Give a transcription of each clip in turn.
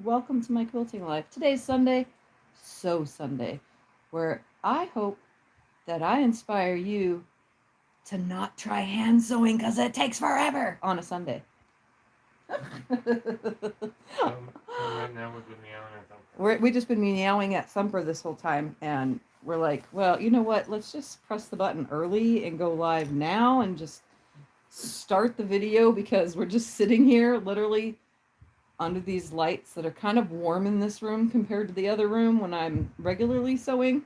welcome to my quilting life. Today's Sunday, so Sunday, where I hope that I inspire you to not try hand sewing because it takes forever on a Sunday. Right now we've been meowing at Thumper. We just been meowing at Thumper this whole time, and we're like, well, you know what? Let's just press the button early and go live now and just start the video because we're just sitting here literally under these lights that are kind of warm in this room compared to the other room when I'm regularly sewing.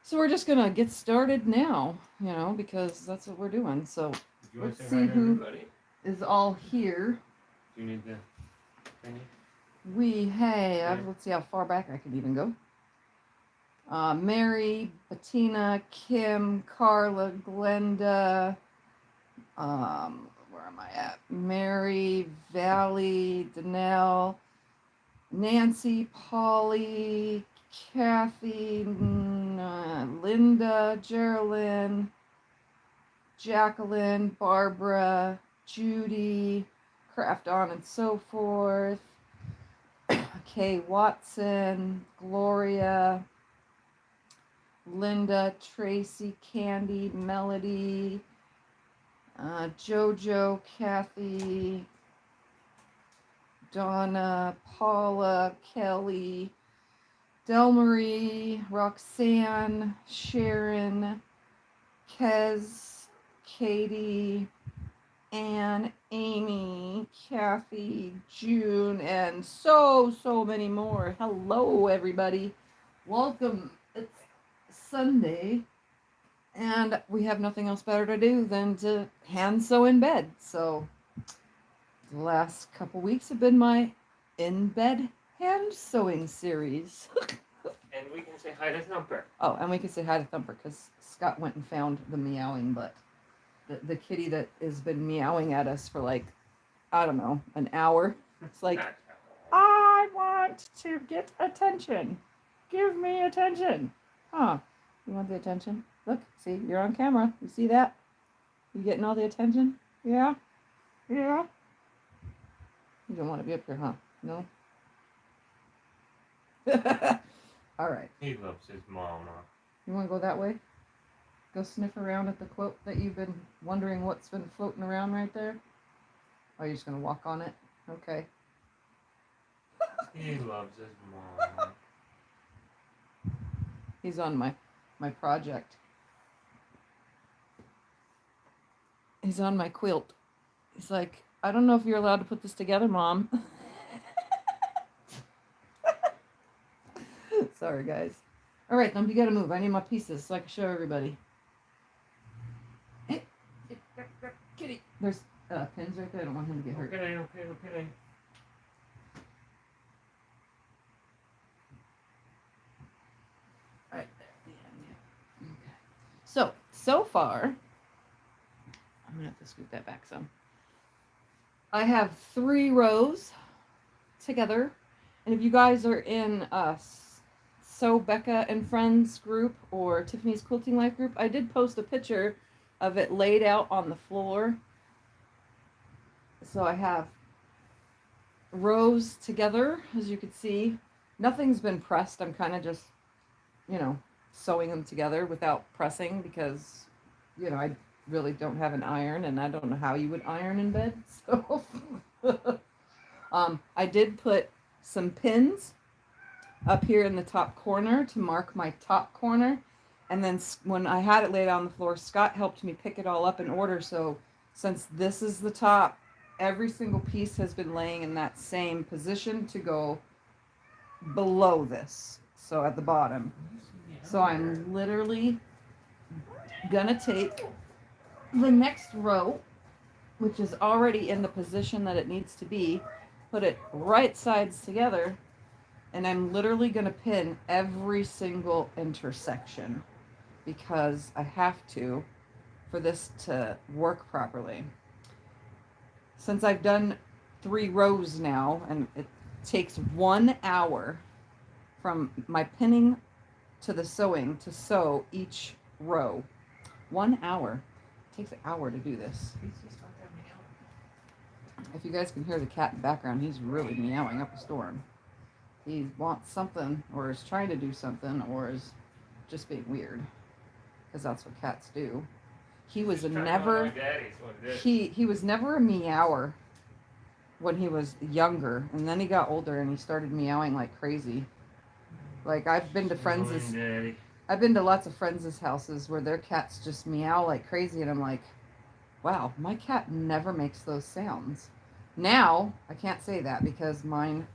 So we're just gonna get started now, because that's what we're doing. So let's see who is all here. Do you need the thingy? We have, let's see how far back I can even go. Mary, Bettina, Kim, Carla, Glenda, where am I at? Mary, Valley, Danelle, Nancy, Polly, Kathy, Linda, Geraldine, Jacqueline, Barbara, Judy, Craft On and So Forth, Kay Watson, Gloria, Linda, Tracy, Candy, Melody, Jojo, Kathy, Donna, Paula, Kelly, Delmarie, Roxanne, Sharon, Kez, Katie, Anne, Amy, Kathy, June, and so many more. Hello, everybody. Welcome. It's Sunday, and we have nothing else better to do than to hand sew in bed. So the last couple weeks have been my in-bed hand sewing series. And we can say hi to Thumper. Oh, and we can say hi to Thumper because Scott went and found the meowing butt. The kitty that has been meowing at us for like, I don't know, an hour. It's like, I want to get attention. Give me attention. Huh. You want the attention? Look, see, you're on camera. You see that? You getting all the attention? Yeah? Yeah? You don't want to be up here, huh? No? All right. He loves his mama. You want to go that way? Go sniff around at the quilt that you've been wondering what's been floating around right there? Oh, you're just going to walk on it? Okay. He loves his mama. He's on my project. He's on my quilt. He's like, I don't know if you're allowed to put this together, Mom. Sorry, guys. All right, then you got to move. I need my pieces so I can show everybody. Kitty. There's pins right there. I don't want him to get hurt. Okay. Right there. Yeah. Okay. So far, I'm going to have to scoot that back some. I have 3 rows together. And if you guys are in Sew Becca and Friends group or Tiffany's Quilting Life group, I did post a picture of it laid out on the floor. So I have rows together, as you can see. Nothing's been pressed. I'm kind of just, sewing them together without pressing because, I really don't have an iron and I don't know how you would iron in bed. So I did put some pins up here in the top corner to mark my top corner. And then when I had it laid out on the floor, Scott helped me pick it all up in order. So since this is the top, every single piece has been laying in that same position to go below this. So at the bottom. So I'm literally gonna take the next row, which is already in the position that it needs to be, put it right sides together, and I'm literally gonna pin every single intersection because I have to for this to work properly. Since I've done 3 rows now, and it takes 1 hour from my pinning to the sewing to sew each row. 1 hour. It takes an hour to do this. If you guys can hear the cat in the background, he's really meowing up a storm. He wants something, or is trying to do something, or is just being weird, because that's what cats do. He was never he was never a meower when he was younger, and then he got older and he started meowing like crazy. Like I've been to lots of friends' houses where their cats just meow like crazy, and I'm like, wow, my cat never makes those sounds. Now I can't say that because mine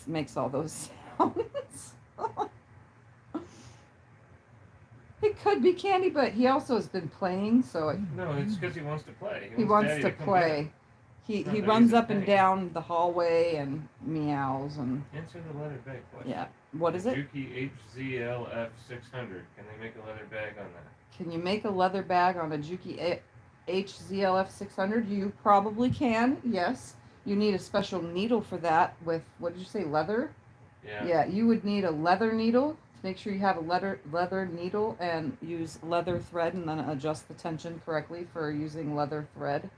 makes all those sounds. It could be Candy, but he also has been playing, so no, it's because he wants to play. He wants to play. He runs up and down the hallway and meows and. Answer the leather bag question. Yeah. What is it? Juki HZLF 600. Can they make a leather bag on that? Can you make a leather bag on a Juki HZLF 600? You probably can. Yes. You need a special needle for that. With what did you say? Leather. Yeah. Yeah. You would need a leather needle. Make sure you have a leather needle and use leather thread, and then adjust the tension correctly for using leather thread.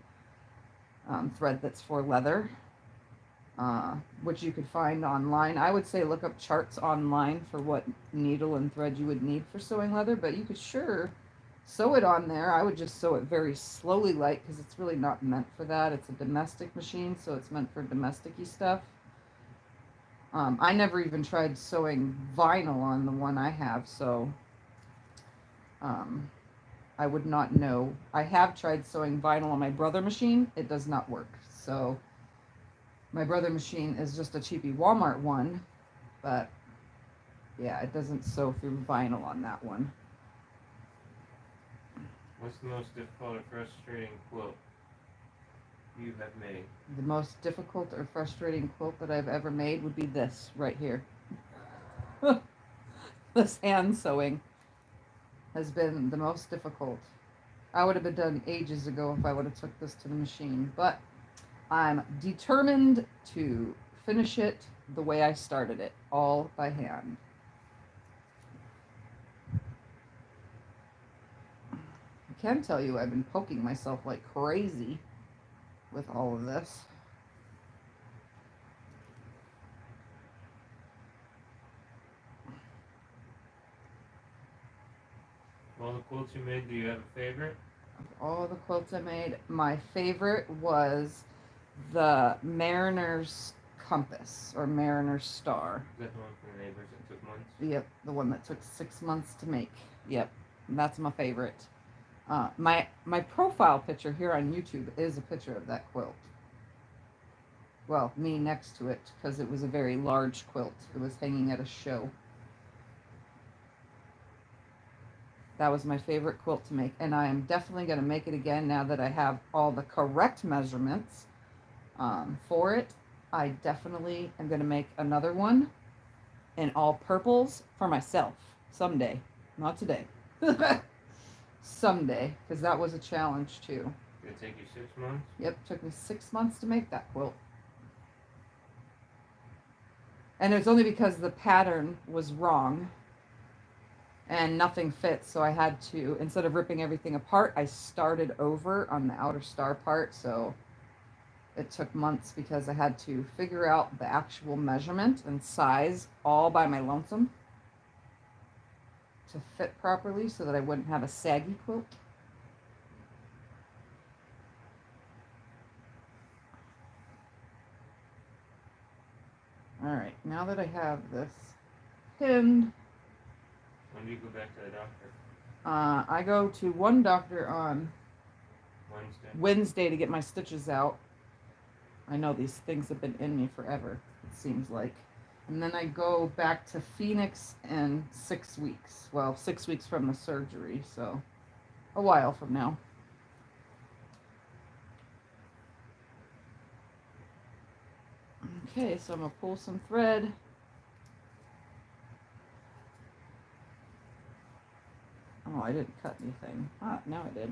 Thread that's for leather, which you could find online. I would say look up charts online for what needle and thread you would need for sewing leather, but you could sure sew it on there. I would just sew it very slowly, like, because it's really not meant for that. It's a domestic machine, so it's meant for domestic-y stuff. I never even tried sewing vinyl on the one I have, so I would not know. I have tried sewing vinyl on my Brother machine. It does not work. So my Brother machine is just a cheapy Walmart one, but yeah, it doesn't sew through vinyl on that one. What's the most difficult or frustrating quilt you have made? The most difficult or frustrating quilt that I've ever made would be this right here. This hand sewing has been the most difficult. I would have been done ages ago if I would have took this to the machine, but I'm determined to finish it the way I started it, all by hand. I can tell you I've been poking myself like crazy with all of this. All the quilts you made, do you have a favorite? All the quilts I made, my favorite was the Mariner's Compass or Mariner's Star. Is that the one from the neighbors that took months? Yep, the one that took 6 months to make. Yep, that's my favorite. My profile picture here on YouTube is a picture of that quilt. Well, me next to it, because it was a very large quilt. It was hanging at a show. That was my favorite quilt to make, and I am definitely going to make it again now that I have all the correct measurements for it. I definitely am going to make another one in all purples for myself someday. Not today. Someday, because that was a challenge too. Did it take you 6 months? Yep, took me 6 months to make that quilt. And it was only because the pattern was wrong and nothing fits, so I had to, instead of ripping everything apart, I started over on the outer star part, so it took months because I had to figure out the actual measurement and size all by my lonesome to fit properly so that I wouldn't have a saggy quilt. Alright, now that I have this pinned, When do you go back to the doctor? I go to one doctor on Wednesday. Wednesday to get my stitches out. I know these things have been in me forever, it seems like. And then I go back to Phoenix in 6 weeks. Well, 6 weeks from the surgery, so a while from now. Okay, so I'm going to pull some thread. Oh, I didn't cut anything. Ah, now I did.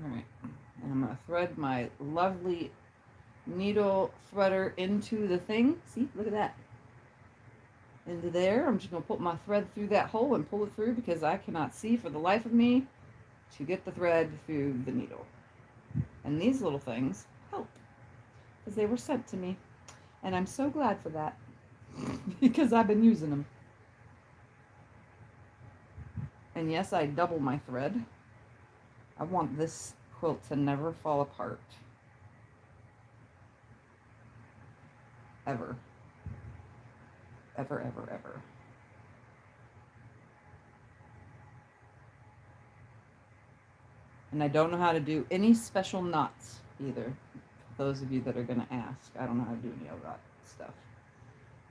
Alright, and I'm going to thread my lovely needle threader into the thing. See, look at that. Into there. I'm just going to put my thread through that hole and pull it through because I cannot see for the life of me to get the thread through the needle. And these little things help because they were sent to me. And I'm so glad for that because I've been using them. And yes, I double my thread. I want this quilt to never fall apart. Ever. Ever, ever, ever. And I don't know how to do any special knots either. Those of you that are going to ask, I don't know how to do any of that stuff.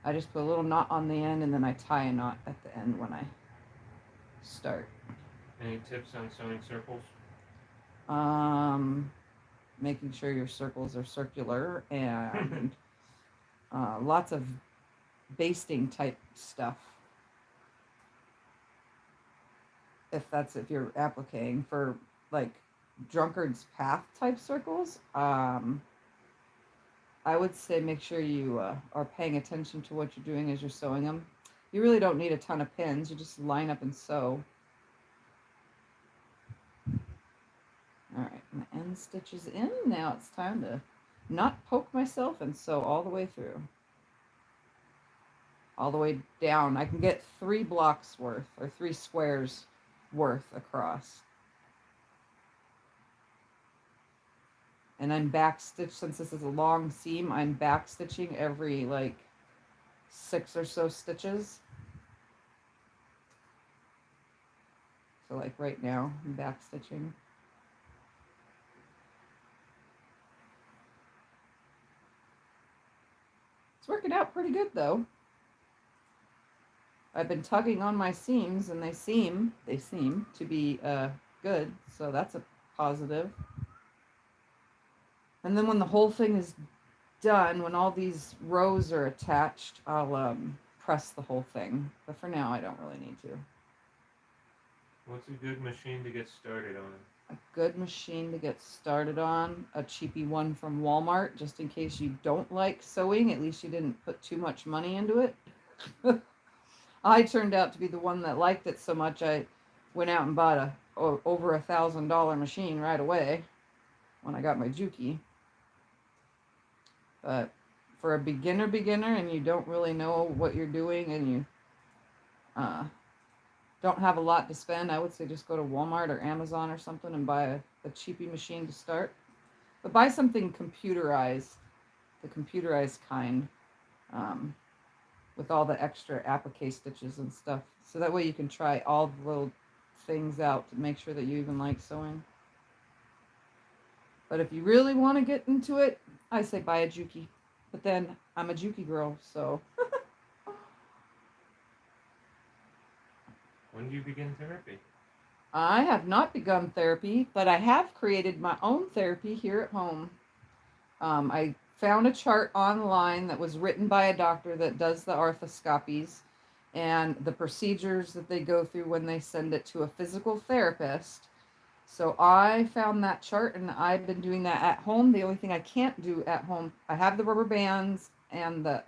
I just put a little knot on the end and then I tie a knot at the end when I start. Any tips on sewing circles? Making sure your circles are circular and lots of basting type stuff. If you're appliquing for like drunkard's path type circles, I would say make sure you are paying attention to what you're doing as you're sewing them. You really don't need a ton of pins. You just line up and sew. All right, my end stitch is in. Now it's time to not poke myself and sew all the way through. All the way down. I can get 3 blocks worth or 3 squares worth across. And I'm back stitched, since this is a long seam, I'm back stitching every like 6 or so stitches. So like right now, I'm back stitching. It's working out pretty good though. I've been tugging on my seams and they seem to be good, so that's a positive. And then when the whole thing is done, when all these rows are attached, I'll press the whole thing. But for now, I don't really need to. What's a good machine to get started on? A good machine to get started on, a cheapy one from Walmart, just in case you don't like sewing. At least you didn't put too much money into it. I turned out to be the one that liked it so much, I went out and bought a over $1,000 machine right away when I got my Juki. But for a beginner and you don't really know what you're doing and you don't have a lot to spend, I would say just go to Walmart or Amazon or something and buy a cheapy machine to start. But buy something computerized, the computerized kind, with all the extra applique stitches and stuff. So that way you can try all the little things out to make sure that you even like sewing. But if you really want to get into it, I say buy a Juki. But then I'm a Juki girl, so. When do you begin therapy? I have not begun therapy, but I have created my own therapy here at home. I found a chart online that was written by a doctor that does the arthroscopies and the procedures that they go through when they send it to a physical therapist. So I found that chart and I've been doing that at home. The only thing I can't do at home, I have the rubber bands and the,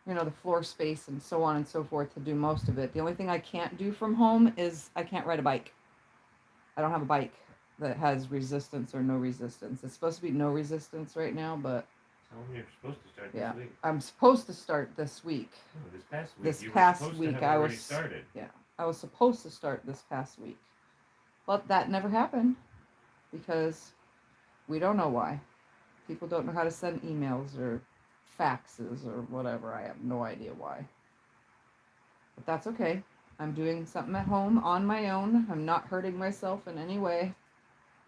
the floor space and so on and so forth to do most of it. The only thing I can't do from home is I can't ride a bike. I don't have a bike that has resistance or no resistance. It's supposed to be no resistance right now, but Tell them you're supposed to start this week. I'm supposed to start this week. Oh, this past week. This you past were supposed week to have I already was started. Yeah, I was supposed to start this past week, but that never happened because we don't know why. People don't know how to send emails or faxes or whatever. I have no idea why. But that's okay. I'm doing something at home on my own. I'm not hurting myself in any way.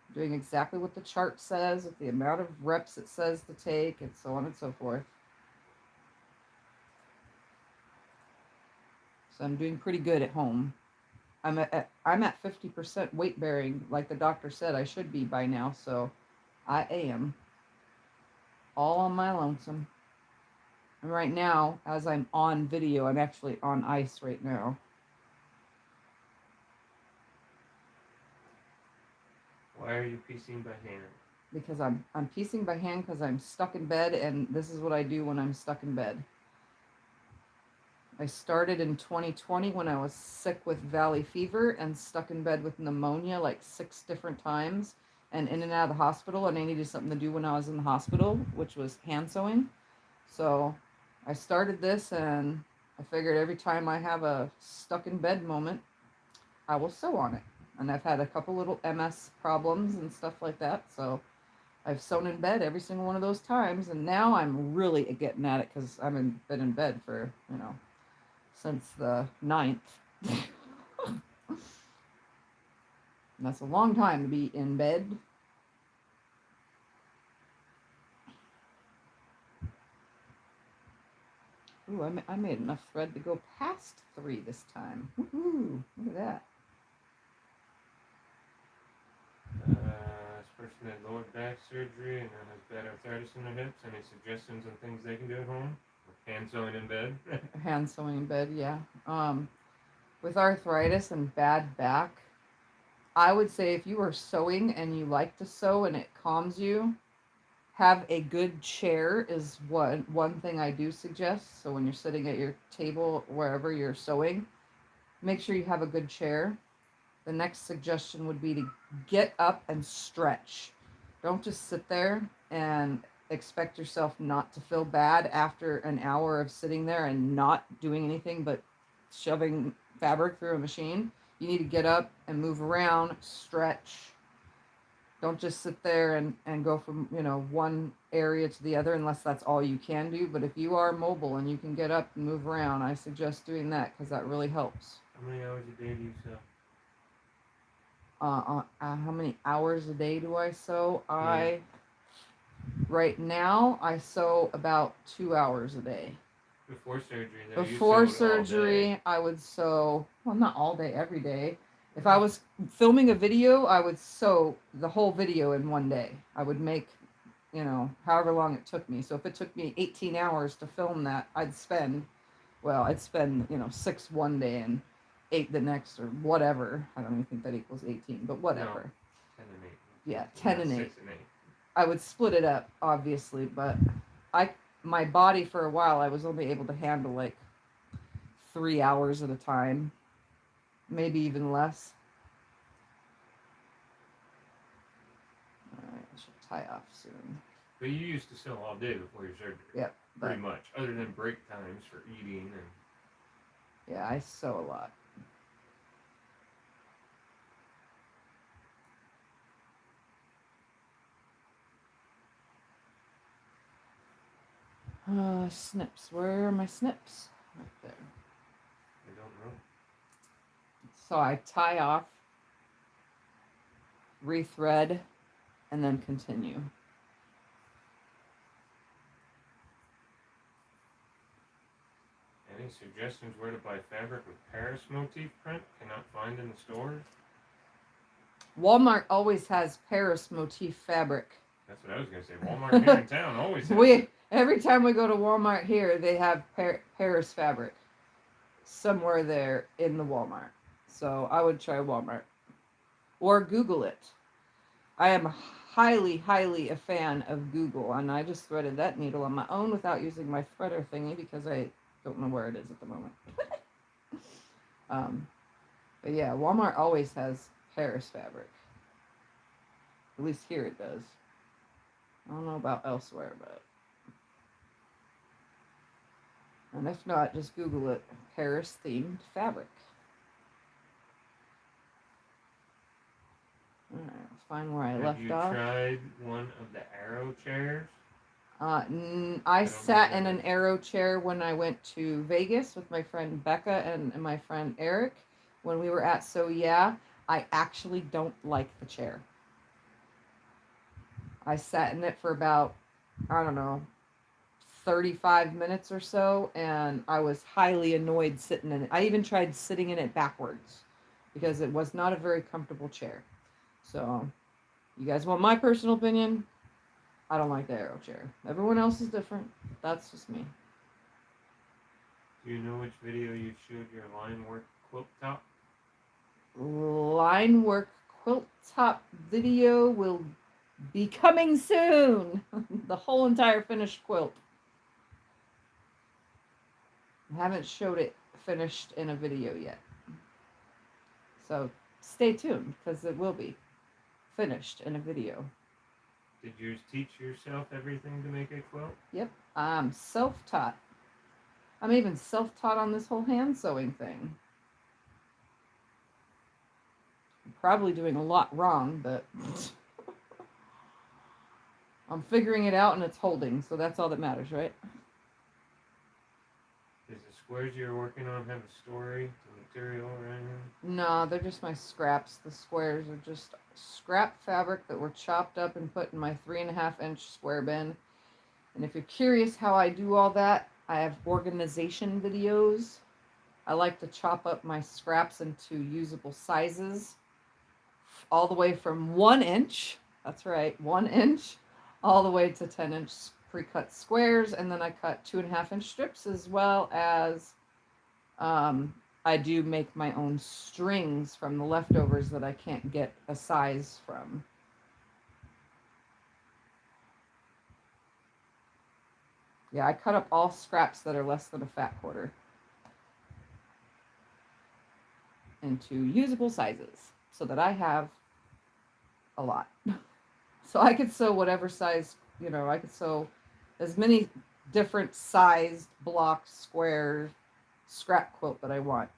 I'm doing exactly what the chart says, with the amount of reps it says to take, and so on and so forth. So I'm doing pretty good at home. I'm at 50% weight bearing, like the doctor said I should be by now, so I am. All on my lonesome. And right now, as I'm on video, I'm actually on ice right now. Why are you piecing by hand? because I'm piecing by hand because I'm stuck in bed, and this is what I do when I'm stuck in bed. I started in 2020 when I was sick with valley fever and stuck in bed with pneumonia like 6 different times and in and out of the hospital, and I needed something to do when I was in the hospital, which was hand sewing. So I started this, and I figured every time I have a stuck in bed moment, I will sew on it. And I've had a couple little MS problems and stuff like that, so I've sewn in bed every single one of those times, and now I'm really getting at it because I've been in bed for, since the 9th. And that's a long time to be in bed. Ooh, I made enough thread to go past 3 this time. Woohoo! Look at that. This person had lower back surgery and then has bad arthritis in their hips. Any suggestions on things they can do at home? Hand sewing in bed? Hand sewing in bed, yeah. With arthritis and bad back, I would say if you are sewing and you like to sew and it calms you, have a good chair is one thing I do suggest. So when you're sitting at your table, wherever you're sewing, make sure you have a good chair. The next suggestion would be to get up and stretch. Don't just sit there and expect yourself not to feel bad after an hour of sitting there and not doing anything but shoving fabric through a machine. You need to get up and move around, stretch. Don't just sit there and go from, one area to the other unless that's all you can do. But if you are mobile and you can get up and move around, I suggest doing that because that really helps. How many hours a day do you sew? How many hours a day do I sew? Yeah. Right now, I sew about 2 hours a day. Before surgery, though, Before you sewed all day. surgery, I would sew, well, not all day, every day. If I was filming a video, I would sew the whole video in one day. I would make, however long it took me. So if it took me 18 hours to film that, I'd spend, 6 one day and 8 the next, or whatever. I don't even think that equals 18, but whatever. No, 10 and 8. Yeah, 10 and 8. 6 and 8. I would split it up, obviously, but my body for a while, I was only able to handle like 3 hours at a time, maybe even less. All right, I should tie off soon. But you used to sew all day before your surgery. Yep. Pretty much, other than break times for eating and. Yeah, I sew a lot. Snips. Where are my snips? Right there. I don't know. So I tie off, rethread, and then continue. Any suggestions where to buy fabric with Paris motif print? Cannot find in the stores? Walmart always has Paris motif fabric. That's what I was going to say. Walmart here in town always has. Every time we go to Walmart here, they have Paris fabric somewhere there in the Walmart. So I would try Walmart. Or Google it. I am highly, highly a fan of Google, and I just threaded that needle on my own without using my threader thingy because I don't know where it is at the moment. But yeah, Walmart always has Paris fabric. At least here it does. I don't know about elsewhere, but. And if not, just Google it. Paris themed fabric. Alright, let's find where I left off. Have you tried one of the arrow chairs? I sat in an arrow chair when I went to Vegas with my friend Becca and my friend Eric when we were at So Yeah. I actually don't like the chair. I sat in it for about, 35 minutes or so, and I was highly annoyed sitting in it. I even tried sitting in it backwards because it was not a very comfortable chair. So, you guys want my personal opinion? I don't like the arrow chair. Everyone else is different. That's just me. Do you know which video you showed your line work quilt top? Line work quilt top video will be coming soon. The whole entire finished quilt. I haven't showed it finished in a video yet. So stay tuned because it will be finished in a video. Did you teach yourself everything to make a quilt? Yep, I'm self-taught. I'm even self-taught on this whole hand sewing thing. I'm probably doing a lot wrong, but I'm figuring it out and it's holding, so that's all that matters, right? Does the squares you're working on have a story, the material, or anything? No, they're just my scraps. The squares are just scrap fabric that were chopped up and put in my 3.5-inch square bin. And if you're curious how I do all that, I have organization videos. I like to chop up my scraps into usable sizes, all the way from 1 inch, that's right, 1 inch, all the way to 10-inch pre-cut squares, and then I cut 2.5-inch strips, as well as I do make my own strings from the leftovers that I can't get a size from. Yeah, I cut up all scraps that are less than a fat quarter into usable sizes so that I have a lot. So I could sew whatever size, I could sew as many different sized block square scrap quilt that I want.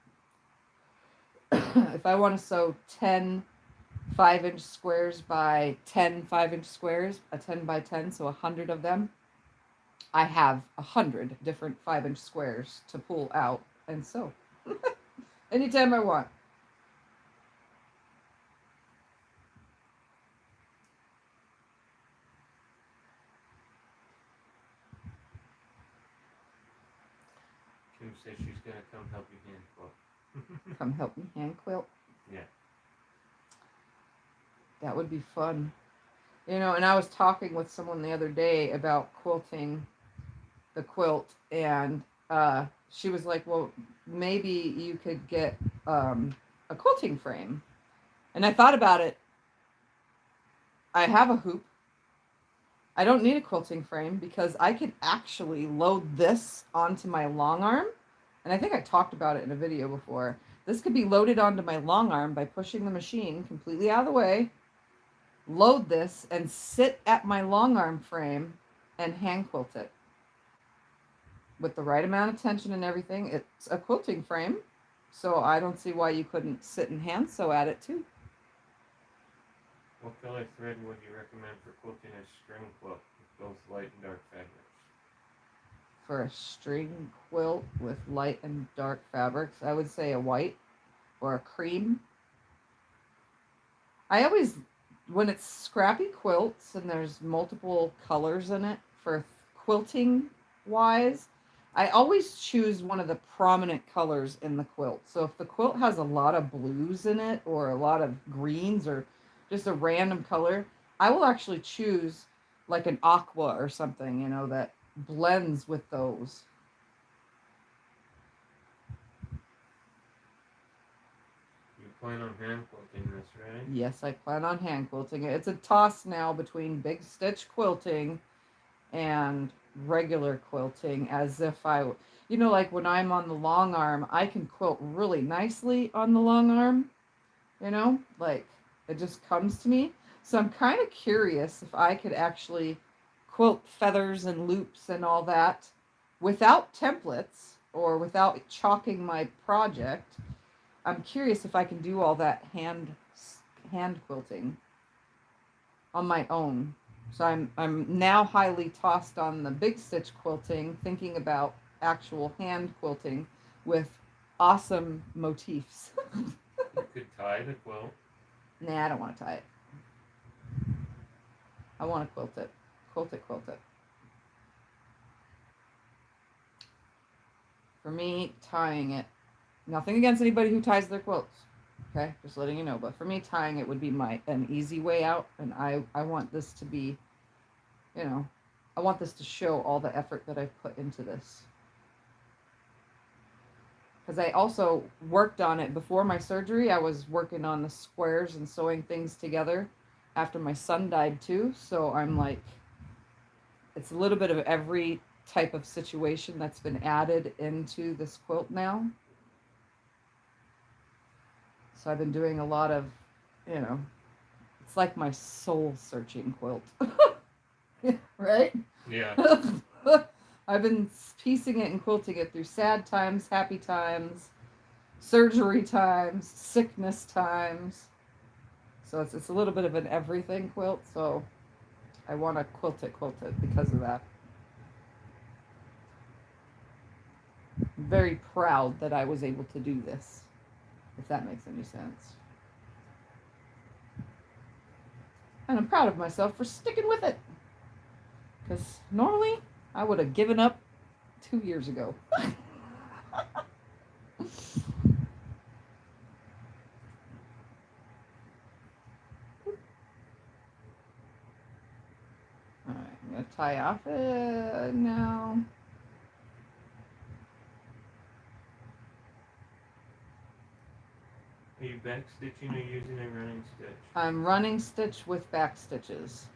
If I want to sew 10 5-inch squares by 10 5-inch squares, a 10 by 10, so 100 of them, I have 100 different 5-inch squares to pull out and sew anytime I want. Kim says she's gonna come help you hand quilt. Come help me hand quilt. Yeah. That would be fun. And I was talking with someone the other day about quilting the quilt, and she was like, well, maybe you could get a quilting frame. And I thought about it. I have a hoop. I don't need a quilting frame because I could actually load this onto my long arm. And I think I talked about it in a video before. This could be loaded onto my long arm by pushing the machine completely out of the way, load this, and sit at my long arm frame and hand quilt it. With the right amount of tension and everything, it's a quilting frame. So I don't see why you couldn't sit and hand sew at it too. What color thread would you recommend for quilting a string quilt with both light and dark fabrics? For a string quilt with light and dark fabrics, I would say a white or a cream. I always, when it's scrappy quilts and there's multiple colors in it for quilting wise, I always choose one of the prominent colors in the quilt. So if the quilt has a lot of blues in it or a lot of greens or just a random color, I will actually choose like an aqua or something, that blends with those. You plan on hand quilting this, right? Yes, I plan on hand quilting it. It's a toss now between big stitch quilting and regular quilting, as if like when I'm on the long arm, I can quilt really nicely on the long arm, like it just comes to me. So I'm kind of curious if I could actually quilt feathers and loops and all that without templates or without chalking my project. I'm curious if I can do all that hand quilting on my own. So I'm now highly tossed on the big stitch quilting, thinking about actual hand quilting with awesome motifs. You could tie the quilt. Nah, I don't want to tie it. I want to quilt it. Quilt it. For me, tying it, nothing against anybody who ties their quilts. Okay, just letting you know. But for me, tying it would be an easy way out. And I want this to be, I want this to show all the effort that I've put into this. Because I also worked on it before my surgery. I was working on the squares and sewing things together after my son died too. So I'm like, it's a little bit of every type of situation that's been added into this quilt now. So I've been doing a lot of, you know, it's like my soul searching quilt. Right? Yeah. I've been piecing it and quilting it through sad times, happy times, surgery times, sickness times. So it's a little bit of an everything quilt. So I want to quilt it because of that. I'm very proud that I was able to do this, if that makes any sense. And I'm proud of myself for sticking with it. Because normally I would have given up 2 years ago. Alright, I'm going to tie off it now. Are you back stitching or using a running stitch? I'm running stitch with back stitches.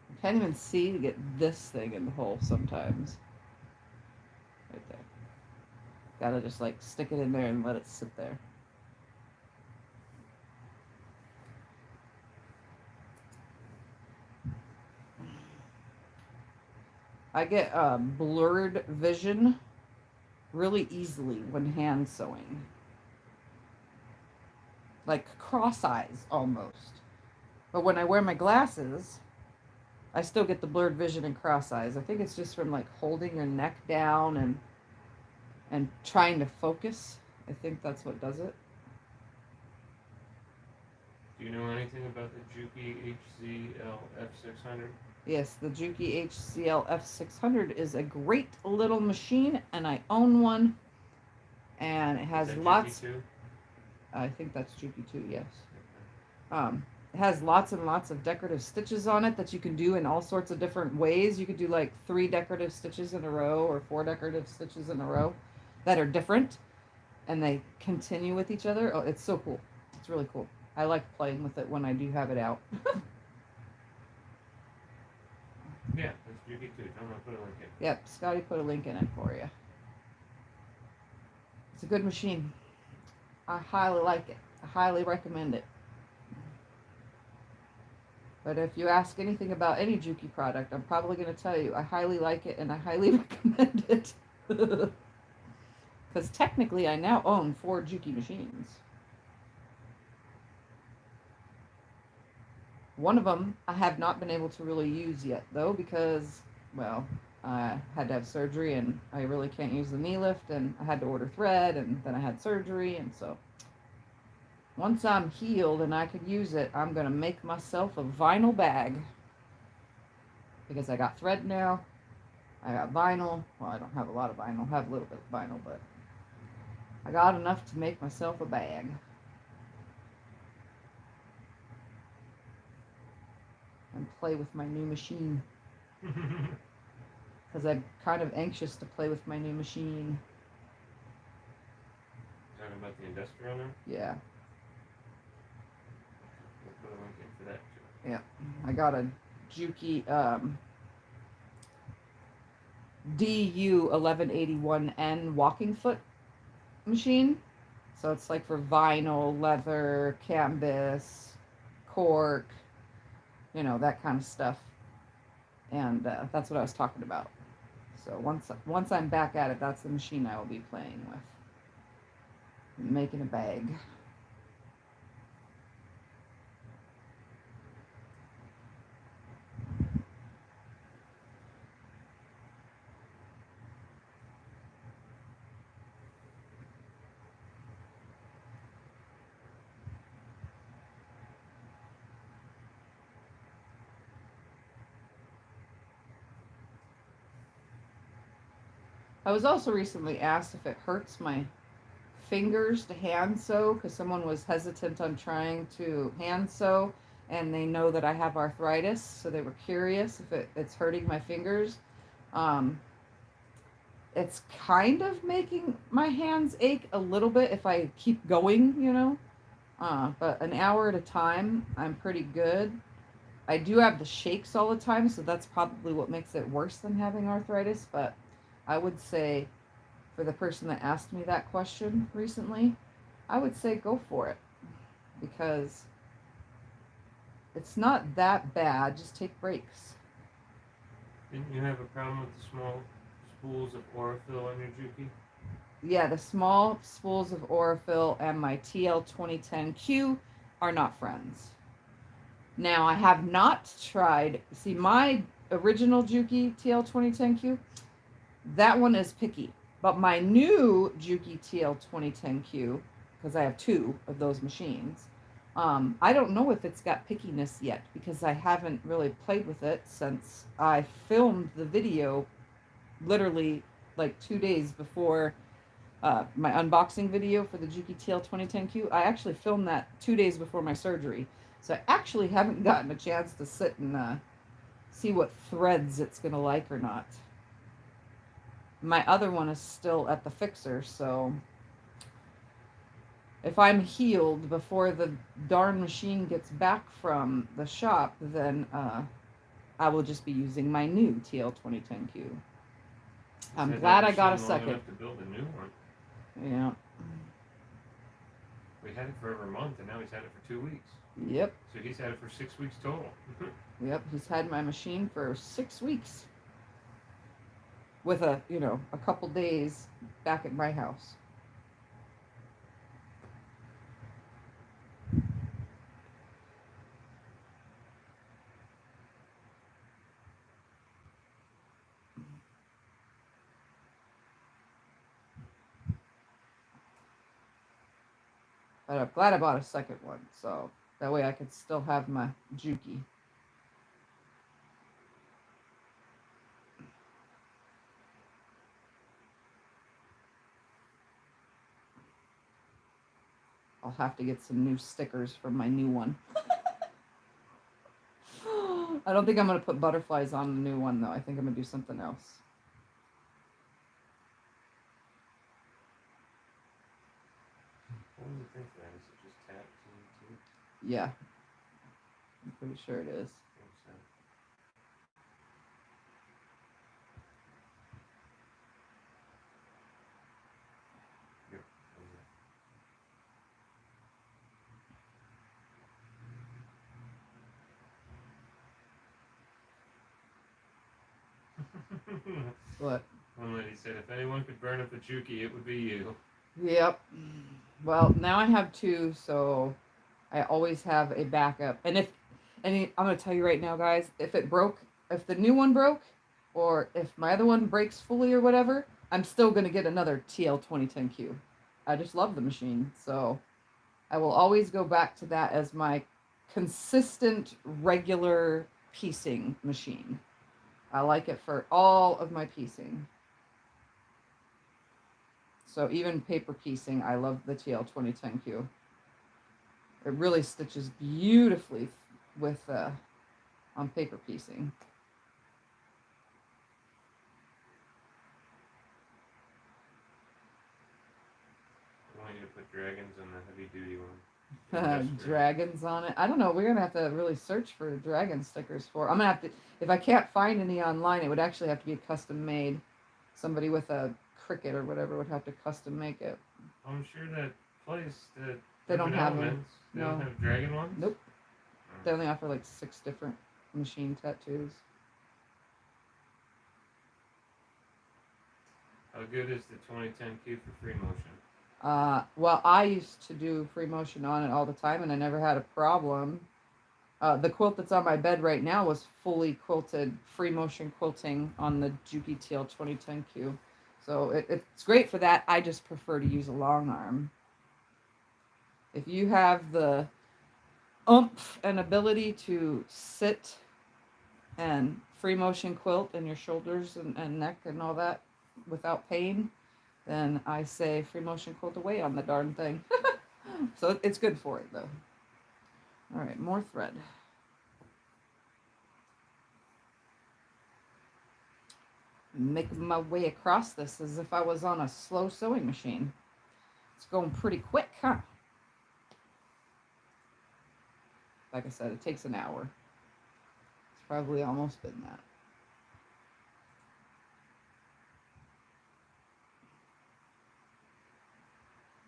I can't even see to get this thing in the hole sometimes. Right there. Gotta just like stick it in there and let it sit there. I get blurred vision really easily when hand sewing. Like cross eyes almost. But when I wear my glasses, I still get the blurred vision and cross eyes. I think it's just from like holding your neck down and trying to focus. I think that's what does it. Do you know anything about the Juki HCL F600? Yes, the Juki HCL F600 is a great little machine, and I own one. And it has lots. Juki 2? I think that's Juki 2, yes. It has lots and lots of decorative stitches on it that you can do in all sorts of different ways. You could do like 3 decorative stitches in a row or 4 decorative stitches in a row that are different, and they continue with each other. Oh, it's so cool. It's really cool. I like playing with it when I do have it out. Yeah, that's Juki 2. I'm going to put a link in. Yep, Scotty put a link in it for you. It's a good machine. I highly like it. I highly recommend it. But if you ask anything about any Juki product, I'm probably going to tell you I highly like it and I highly recommend it. Because technically I now own 4 Juki machines. One of them I have not been able to really use yet, though, because, well, I had to have surgery and I really can't use the knee lift, and I had to order thread, and then I had surgery, and so once I'm healed and I can use it, I'm going to make myself a vinyl bag, because I got thread now, I got vinyl. Well, I don't have a lot of vinyl, I have a little bit of vinyl, but I got enough to make myself a bag. And play with my new machine. Because I'm kind of anxious to play with my new machine. Talking about the industrial now? Yeah. We'll put a link in for that too. Yeah. I got a Juki DU 1181N walking foot machine. So it's like for vinyl, leather, canvas, cork, you know, that kind of stuff. And that's what I was talking about. So once I'm back at it, that's the machine I will be playing with. Making a bag. I was also recently asked if it hurts my fingers to hand sew because someone was hesitant on trying to hand sew, and they know that I have arthritis, so they were curious if it's hurting my fingers. Um, it's kind of making my hands ache a little bit if I keep going, you know. But an hour at a time, I'm pretty good. I do have the shakes all the time, so that's probably what makes it worse than having arthritis. But I would say, for the person that asked me that question recently, I would say go for it because it's not that bad. Just take breaks. Didn't you have a problem with the small spools of Orifil on your Juki? Yeah, the small spools of Orifil and my TL2010Q are not friends. Now, I have not tried, see, my original Juki TL2010Q, that one is picky. But my new Juki TL2010Q, because I have two of those machines, I don't know if it's got pickiness yet because I haven't really played with it since I filmed the video literally like 2 days before my unboxing video for the Juki TL 2010Q. I actually filmed that 2 days before my surgery. So I actually haven't gotten a chance to sit and see what threads it's going to like or not. My other one is still at the fixer, so if I'm healed before the darn machine gets back from the shop, then I will just be using my new TL 2010Q. I'm glad I got a second. To build a new one. Yeah. We had it for over a month, and now he's had it for 2 weeks. Yep. So he's had it for 6 weeks total. Yep, he's had my machine for 6 weeks. With a couple days back at my house. But I'm glad I bought a second one, so that way I could still have my Juki. I'll have to get some new stickers for my new one. I don't think I'm going to put butterflies on the new one, though. I think I'm going to do something else. What do you think that is? It just tapped into? Yeah. I'm pretty sure it is. What? One lady said, if anyone could burn up a Juki, it would be you. Yep. Well, now I have two, so I always have a backup. And I'm going to tell you right now, guys, if the new one broke, or if my other one breaks fully or whatever, I'm still going to get another TL 2010Q. I just love the machine, so I will always go back to that as my consistent, regular piecing machine. I like it for all of my piecing. So even paper piecing, I love the TL 2010Q. It really stitches beautifully with on paper piecing. I want you to put dragons on the heavy duty one. Dragons on it. I don't know. We're gonna have to really search for dragon stickers for. I'm gonna have to. If I can't find any online, it would actually have to be custom made. Somebody with a Cricut or whatever would have to custom make it. I'm sure that place that they don't have them. They don't have dragon ones. Nope. They only offer like 6 different machine tattoos. How good is the 2010Q for free motion? Well, I used to do free motion on it all the time, and I never had a problem. The quilt that's on my bed right now was fully quilted, free motion quilting on the Juki TL 2010Q. So it's great for that. I just prefer to use a long arm. If you have the oomph and ability to sit and free motion quilt in your shoulders and neck and all that without pain, then I say free motion quilt away on the darn thing. So it's good for it though. All right, more thread. Making my way across this as if I was on a slow sewing machine. It's going pretty quick, huh? Like I said, it takes an hour. It's probably almost been that.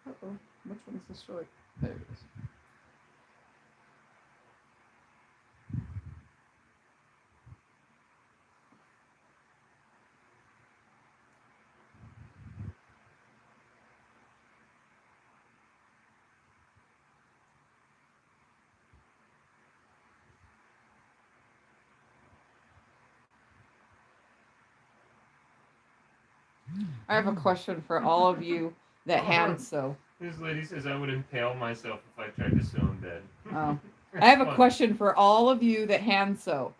Uh-oh, which one's the short? There it is. I have a question for all of you that hand sew. This lady says I would impale myself if I tried to sew in bed. Oh. I have a question for all of you that hand sew.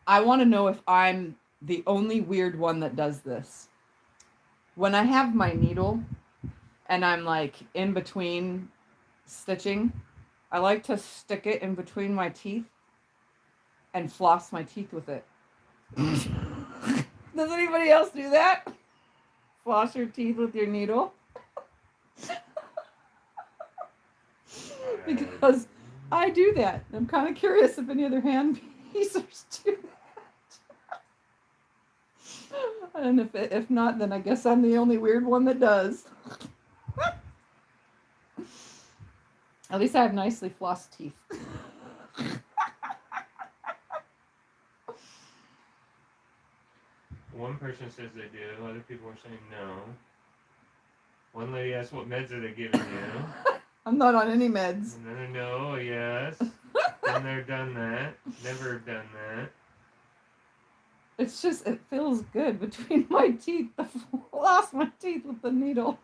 I want to know if I'm the only weird one that does this. When I have my needle and I'm like in between stitching, I like to stick it in between my teeth and floss my teeth with it. Does anybody else do that? Floss your teeth with your needle? Because I do that. I'm kind of curious if any other hand piecers do that. And if not, then I guess I'm the only weird one that does. At least I have nicely flossed teeth. One person says they do. Other people are saying no. One lady asked, "What meds are they giving you?" I'm not on any meds. Another no, a yes. Been there, done that. Never done that. It's just, it feels good between my teeth to floss my teeth with the needle.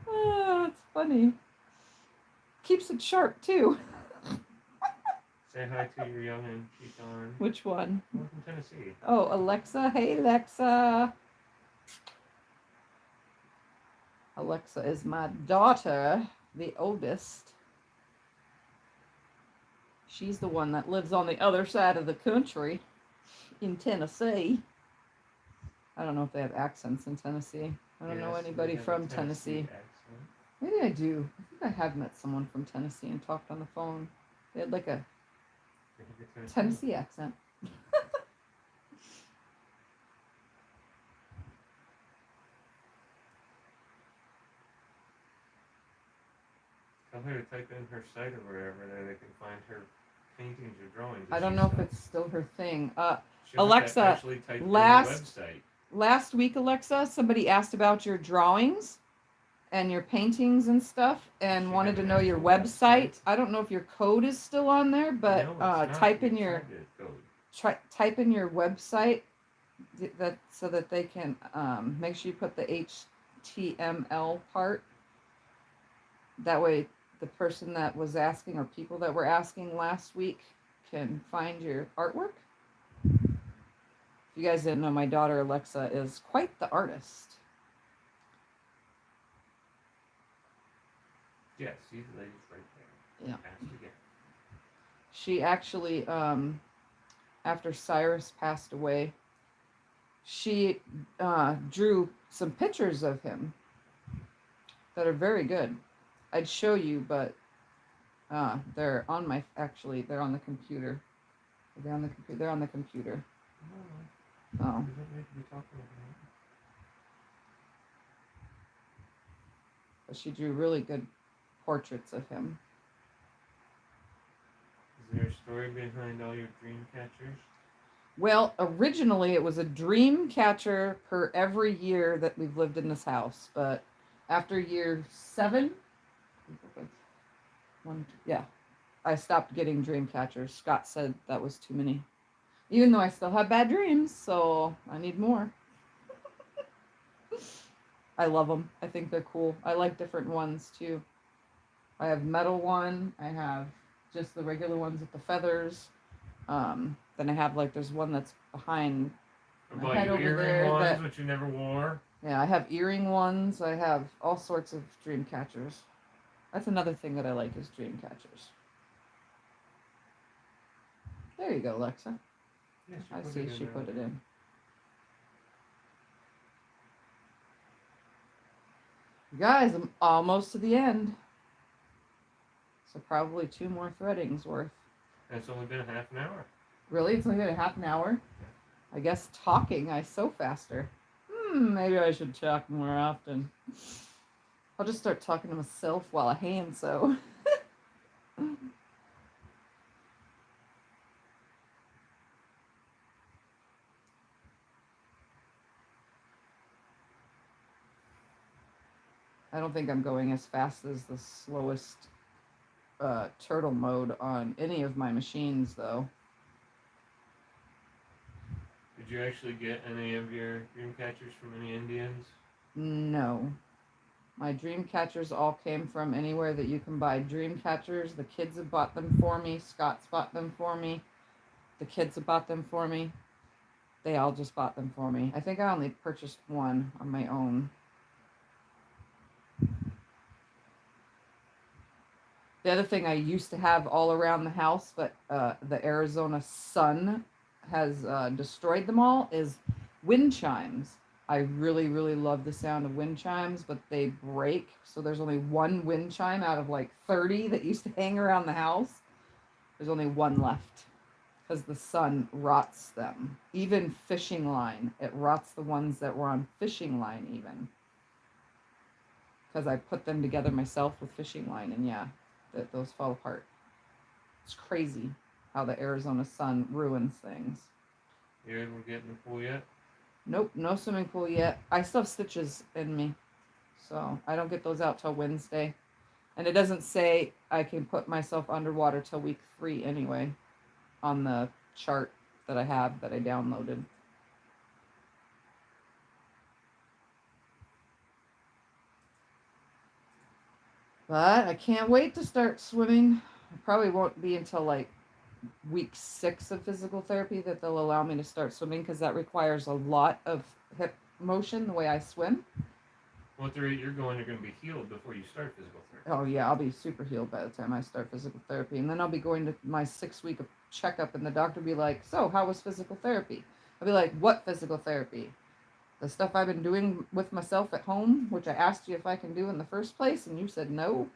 Oh, it's funny. Keeps it sharp too. Say hi to your youngin'. She's on. Which one? One from Tennessee. Oh, Alexa. Hey, Alexa. Alexa is my daughter, the oldest. She's the one that lives on the other side of the country in Tennessee. I don't know if they have accents in Tennessee. I don't know anybody from Tennessee. Maybe I do. I think I have met someone from Tennessee and talked on the phone. They had like a Tennessee accent. Tell her to type in her site or wherever there they can find her paintings or drawings. I don't know if it's still her thing. She'll Alexa, last week, Alexa, somebody asked about your drawings and your paintings and stuff and wanted to know your website. I don't know if your code is still on there, but type in your website so that they can make sure you put the HTML part. That way the person that was asking or people that were asking last week can find your artwork. If you guys didn't know, my daughter Alexa is quite the artist. Yes, see the ladies right there. Yeah. Asked again. She actually, after Cyrus passed away, she drew some pictures of him that are very good. I'd show you, but they're on my, actually, they're on the computer. They're on the computer. They're on the computer. Oh. We don't need to be talking about it. But she drew really good portraits of him. Is there a story behind all your dream catchers? Well, originally it was a dream catcher per every year that we've lived in this house, but after year 7, I stopped getting dream catchers. Scott said that was too many. Even though I still have bad dreams, so I need more. I love them. I think they're cool. I like different ones too. I have metal one. I have just the regular ones with the feathers. Then I have there's one that's behind I I bought had you over earring there ones, that, which you never wore. yeah, I have earring ones. I have all sorts of dream catchers. That's another thing that I like is dream catchers. There you go, Alexa. Yes, I put see it in she there. put it in. You guys, I'm almost to the end. So probably 2 more threadings worth. And it's only been a half an hour. Really? It's only been a half an hour? I guess talking, I sew faster. Maybe I should talk more often. I'll just start talking to myself while I hand sew. I don't think I'm going as fast as the slowest turtle mode on any of my machines, though. Did you actually get any of your dream catchers from any Indians? No. My dream catchers all came from anywhere that you can buy dream catchers. The kids have bought them for me. Scott's bought them for me. The kids have bought them for me. They all just bought them for me. I think I only purchased one on my own. The other thing I used to have all around the house, but the Arizona sun has destroyed them all, is wind chimes. I really, really love the sound of wind chimes, but they break. So there's only one wind chime out of like 30 that used to hang around the house. There's only one left because the sun rots them. Even fishing line, it rots the ones that were on fishing line even. Because I put them together myself with fishing line, and yeah, those fall apart. It's crazy how the Arizona sun ruins things. You able to get in the pool yet? Nope, no swimming pool yet. I still have stitches in me, so I don't get those out till Wednesday. And it doesn't say I can put myself underwater till week 3 anyway on the chart that I have that I downloaded. But I can't wait to start swimming. It probably won't be until like week 6 of physical therapy that they'll allow me to start swimming because that requires a lot of hip motion the way I swim. Well, at the rate you're going to be healed before you start physical therapy. Oh yeah, I'll be super healed by the time I start physical therapy. And then I'll be going to my 6-week checkup and the doctor will be like, so how was physical therapy? I'll be like, what physical therapy? The stuff I've been doing with myself at home, which I asked you if I can do in the first place, and you said no.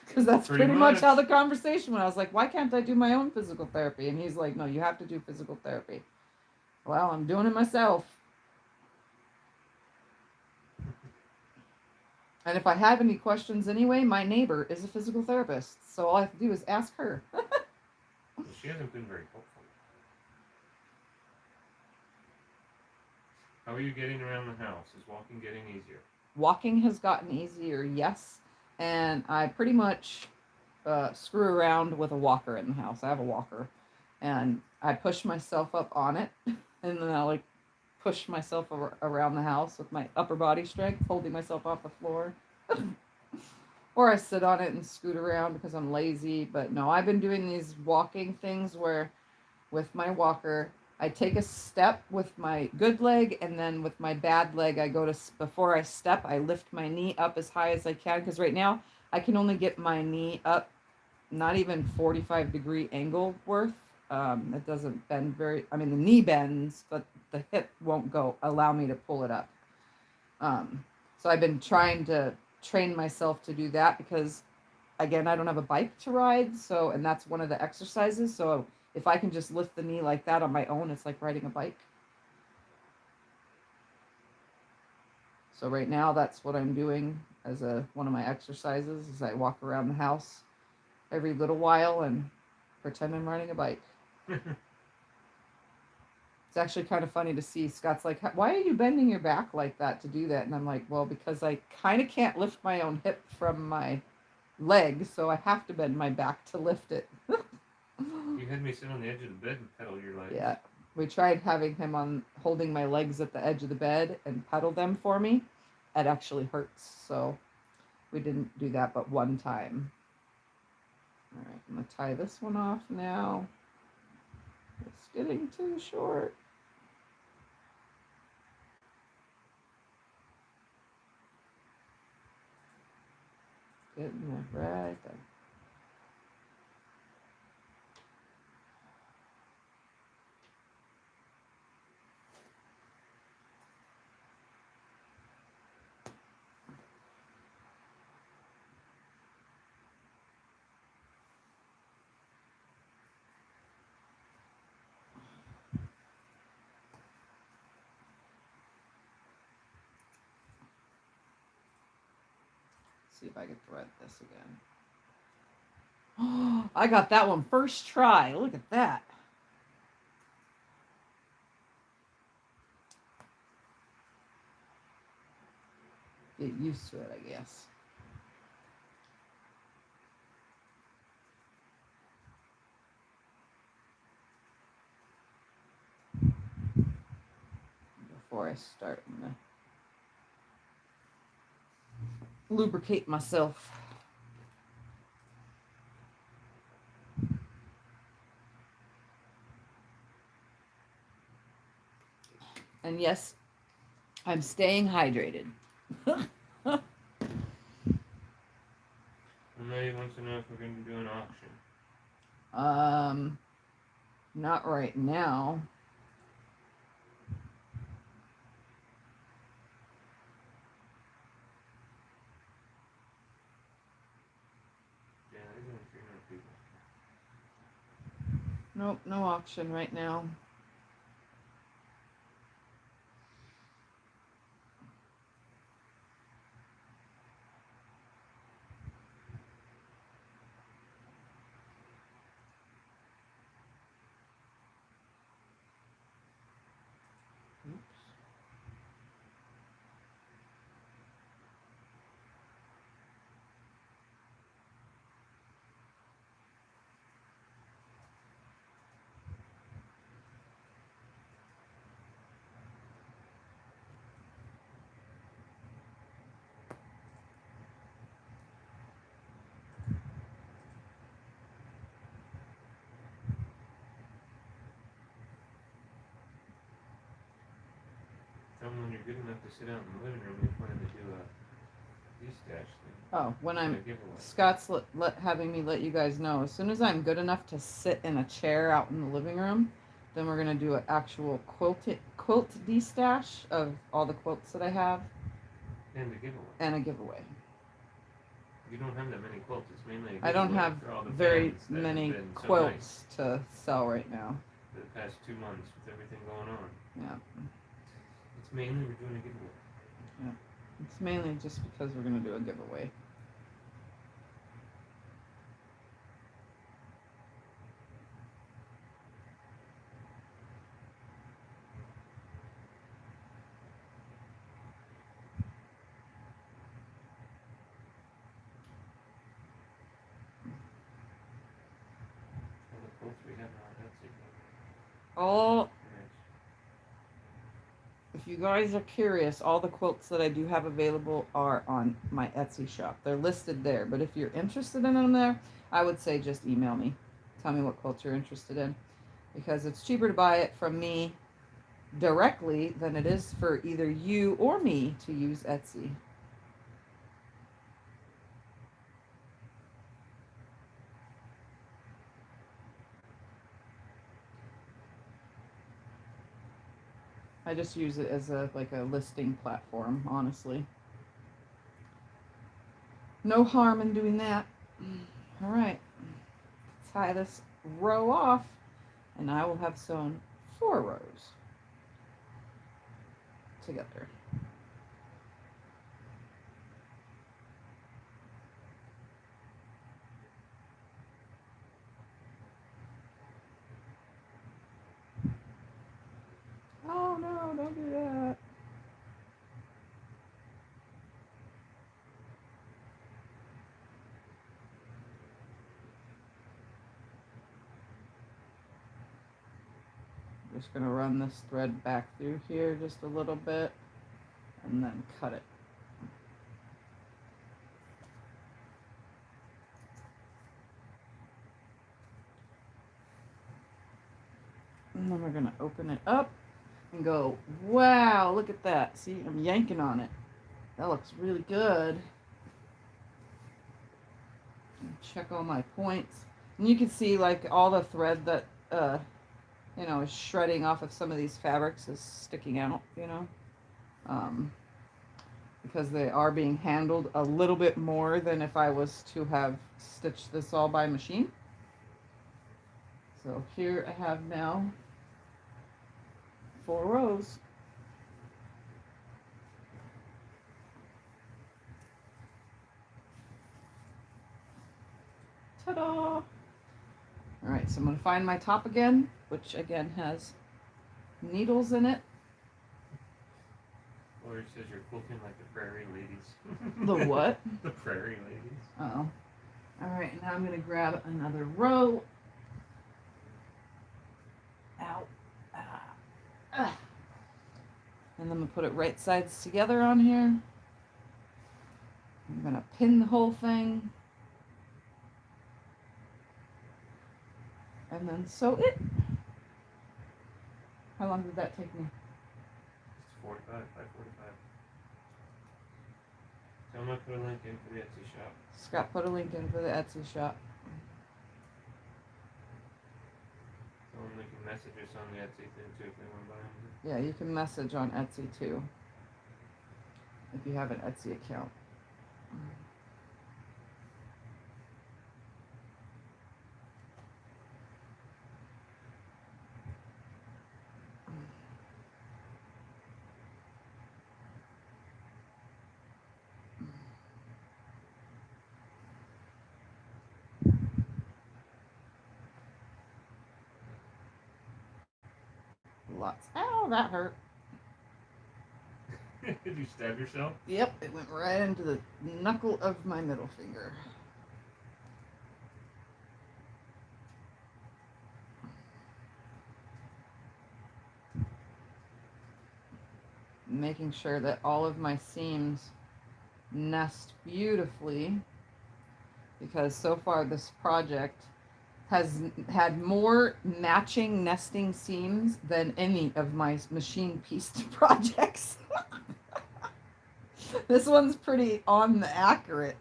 Because that's pretty much how the conversation went. I was like, why can't I do my own physical therapy? And he's like, no, you have to do physical therapy. Well, I'm doing it myself. And if I have any questions anyway, my neighbor is a physical therapist. So all I have to do is ask her. She hasn't been very helpful. How are you getting around the house? Is walking getting easier? Walking has gotten easier, yes. And I pretty much screw around with a walker in the house. I have a walker. And I push myself up on it. And then I like push myself around the house with my upper body strength, holding myself off the floor. Or I sit on it and scoot around because I'm lazy. But no, I've been doing these walking things where with my walker, I take a step with my good leg, and then with my bad leg, I go to, before I step, I lift my knee up as high as I can, because right now I can only get my knee up, not even 45-degree angle worth. It doesn't bend very, I mean, the knee bends, but the hip won't allow me to pull it up. So I've been trying to train myself to do that because, again, I don't have a bike to ride, so, and that's one of the exercises, so if I can just lift the knee like that on my own, it's like riding a bike. So right now, that's what I'm doing as one of my exercises, is I walk around the house every little while and pretend I'm riding a bike. It's actually kind of funny to see. Scott's like, why are you bending your back like that to do that? And I'm like, well, because I kind of can't lift my own hip from my leg, so I have to bend my back to lift it. You had me sit on the edge of the bed and pedal your legs. Yeah, we tried having him holding my legs at the edge of the bed and pedal them for me. It actually hurts, so we didn't do that but one time. All right, I'm gonna tie this one off now. It's getting too short. Getting it right there. See if I can thread this again. Oh, I got that one first try. Look at that. Get used to it, I guess. Before I start, I'm gonna lubricate myself. And yes, I'm staying hydrated. Somebody wants to know if we're going to do an auction. Not right now. Yeah, there's only 300 people. Nope, no auction right now. Tell them when you're good enough to sit out in the living room, you plan to do a destash thing. Oh, when A I'm giveaway. Scott's having me let you guys know. As soon as I'm good enough to sit in a chair out in the living room, then we're gonna do an actual quilt destash of all the quilts that I have And a giveaway. and a giveaway. You don't have that many quilts. It's mainly a giveaway I don't have for all the very fans that many have been so quilts nice to sell right now. for the past 2 months with everything going on. Yeah, It's mainly we're doing a giveaway. it's mainly just because we're gonna do a giveaway. All the quilts we have now, that's it. All, Nice. if you guys are curious, all the quilts that I do have available are on my Etsy shop. They're listed there, but if you're interested in them there, I would say just email me. Tell me what quilts you're interested in, because it's cheaper to buy it from me directly than it is for either you or me to use Etsy. I just use it as a listing platform, honestly. No harm in doing that. All right, tie this row off, and I will have sewn 4 rows together. Oh no, don't do that. Just gonna run this thread back through here just a little bit and then cut it. And then we're going to open it up and go, wow, look at that. See, I'm yanking on it. That looks really good. And check all my points. And you can see like all the thread that, you know, is shredding off of some of these fabrics is sticking out, you know. Because they are being handled a little bit more than if I was to have stitched this all by machine. So here I have now 4 rows. Ta-da! All right, so I'm going to find my top again, which again has needles in it. Or it says you're quilting like the prairie ladies. The what? The prairie ladies. Oh. All right, now I'm going to grab another row. Ow. Ah. And then I'm going to put it right sides together on here. I'm going to pin the whole thing. And then sew it. How long did that take me? It's 45, 5:45. So I'm going to put a link in for the Etsy shop. Scott put a link in for the Etsy shop. Someone can message us on the Etsy thing too if they want to buy them. Yeah, you can message on Etsy too. If you have an Etsy account. Lots. Ow, that hurt. Did you stab yourself? Yep, it went right into the knuckle of my middle finger. Making sure that all of my seams nest beautifully, because so far this project has had more matching nesting seams than any of my machine pieced projects. This one's pretty on the accurate.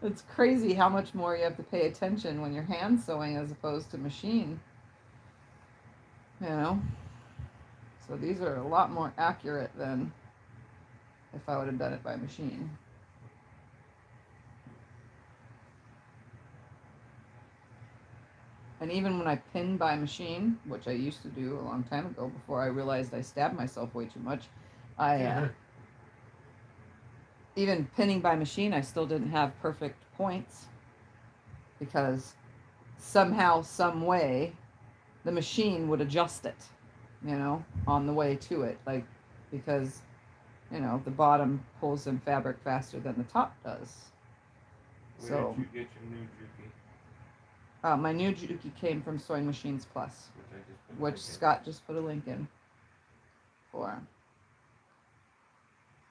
It's crazy how much more you have to pay attention when you're hand sewing as opposed to machine. You know? So these are a lot more accurate than if I would have done it by machine. And even when I pin by machine, which I used to do a long time ago before I realized I stabbed myself way too much, even pinning by machine, I still didn't have perfect points because somehow, some way, the machine would adjust it, you know, on the way to it, like, because, you know, the bottom pulls in fabric faster than the top does. Where did you get your new Juki? My new Juki came from SewingMachinesPlus, which Scott just put a link in for.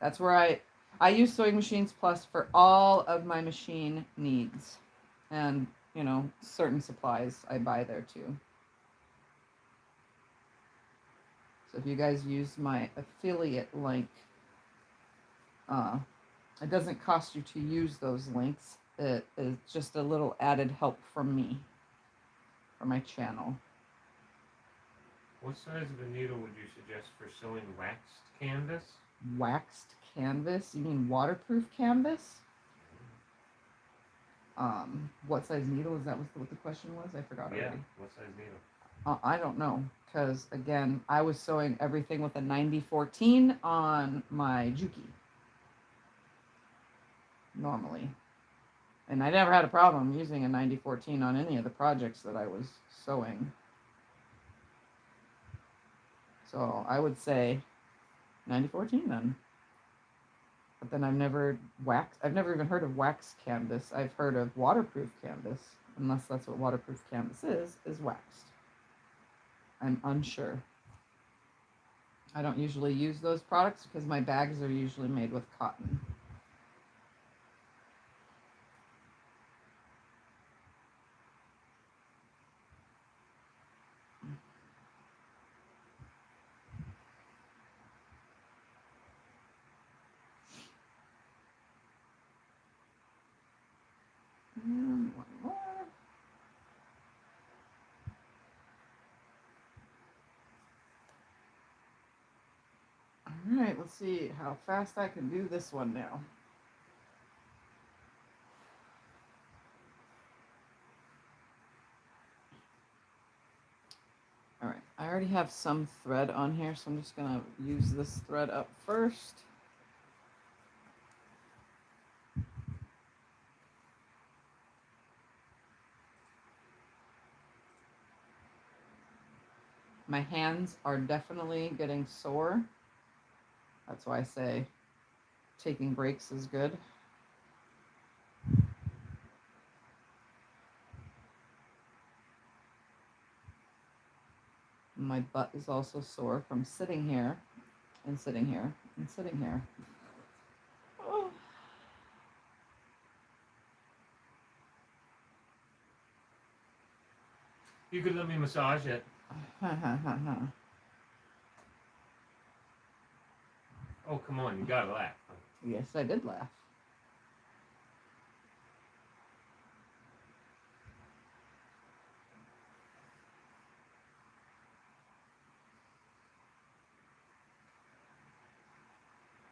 That's where I use SewingMachinesPlus for all of my machine needs, and, you know, certain supplies I buy there too. So if you guys use my affiliate link, it doesn't cost you to use those links. It is just a little added help from me, for my channel. What size of a needle would you suggest for sewing waxed canvas? Waxed canvas? You mean waterproof canvas? What size needle? Is that what the question was? I forgot already. Yeah, what size needle? I don't know, because again, I was sewing everything with a 90-14 on my Juki normally, and I never had a problem using a 90-14 on any of the projects that I was sewing. So I would say 90-14 then. But then I've never even heard of wax canvas. I've heard of waterproof canvas, unless that's what waterproof canvas is waxed. I'm unsure. I don't usually use those products because my bags are usually made with cotton. All right, let's see how fast I can do this one now. All right, I already have some thread on here, so I'm just gonna use this thread up first. My hands are definitely getting sore. That's why I say taking breaks is good. My butt is also sore from sitting here and sitting here and sitting here. Oh. You could let me massage it. Oh, come on, you gotta laugh. Yes, I did laugh.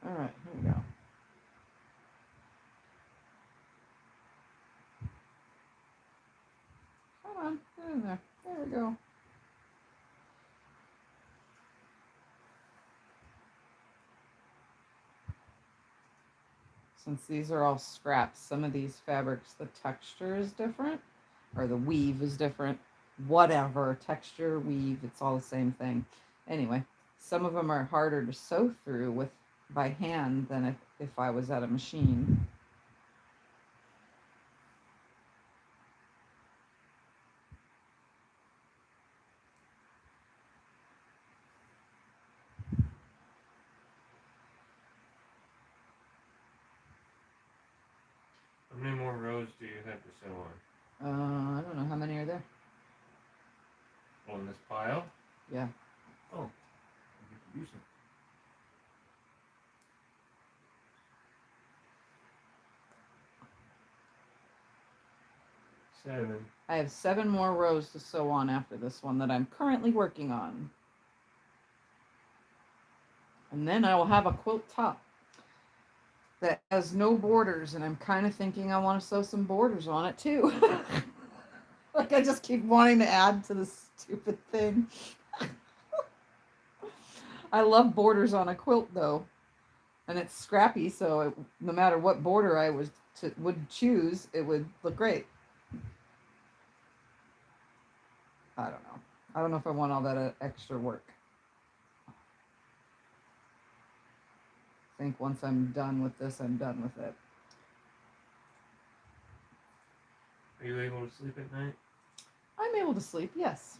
All right, here we go. Come on, get in there. There we go. Since these are all scraps, some of these fabrics, the texture is different, or the weave is different. Whatever, texture, weave, it's all the same thing. Anyway, some of them are harder to sew through with by hand than if I was at a machine. How many more rows do you have to sew on? I don't know, how many are there? On this pile? Yeah. Oh, you can do some. 7. I have 7 more rows to sew on after this one that I'm currently working on. And then I will have a quilt top that has no borders, and I'm kind of thinking I want to sew some borders on it too. Like, I just keep wanting to add to this stupid thing. I love borders on a quilt though, and it's scrappy, so no matter what border I would choose, it would look great. I don't know. I don't know if I want all that extra work. I think once I'm done with this, I'm done with it. Are you able to sleep at night? I'm able to sleep, yes.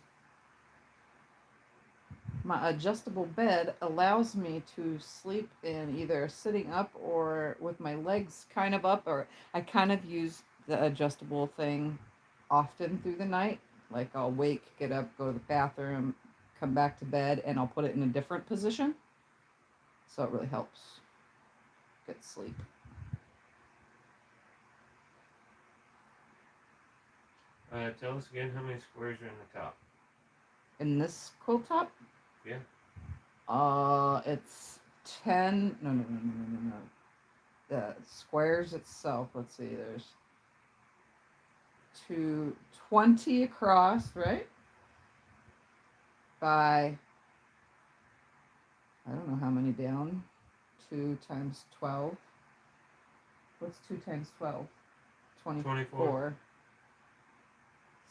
My adjustable bed allows me to sleep in either sitting up or with my legs kind of up, or I kind of use the adjustable thing often through the night. Like, I'll wake, get up, go to the bathroom, come back to bed, and I'll put it in a different position. So it really helps get sleep. Tell us again how many squares are in the top. In this quilt top? Yeah. It's 10. No. The squares itself. Let's see. There's 20 across, right? By, I don't know how many down. 2 times 12. What's 2 times 12? 24.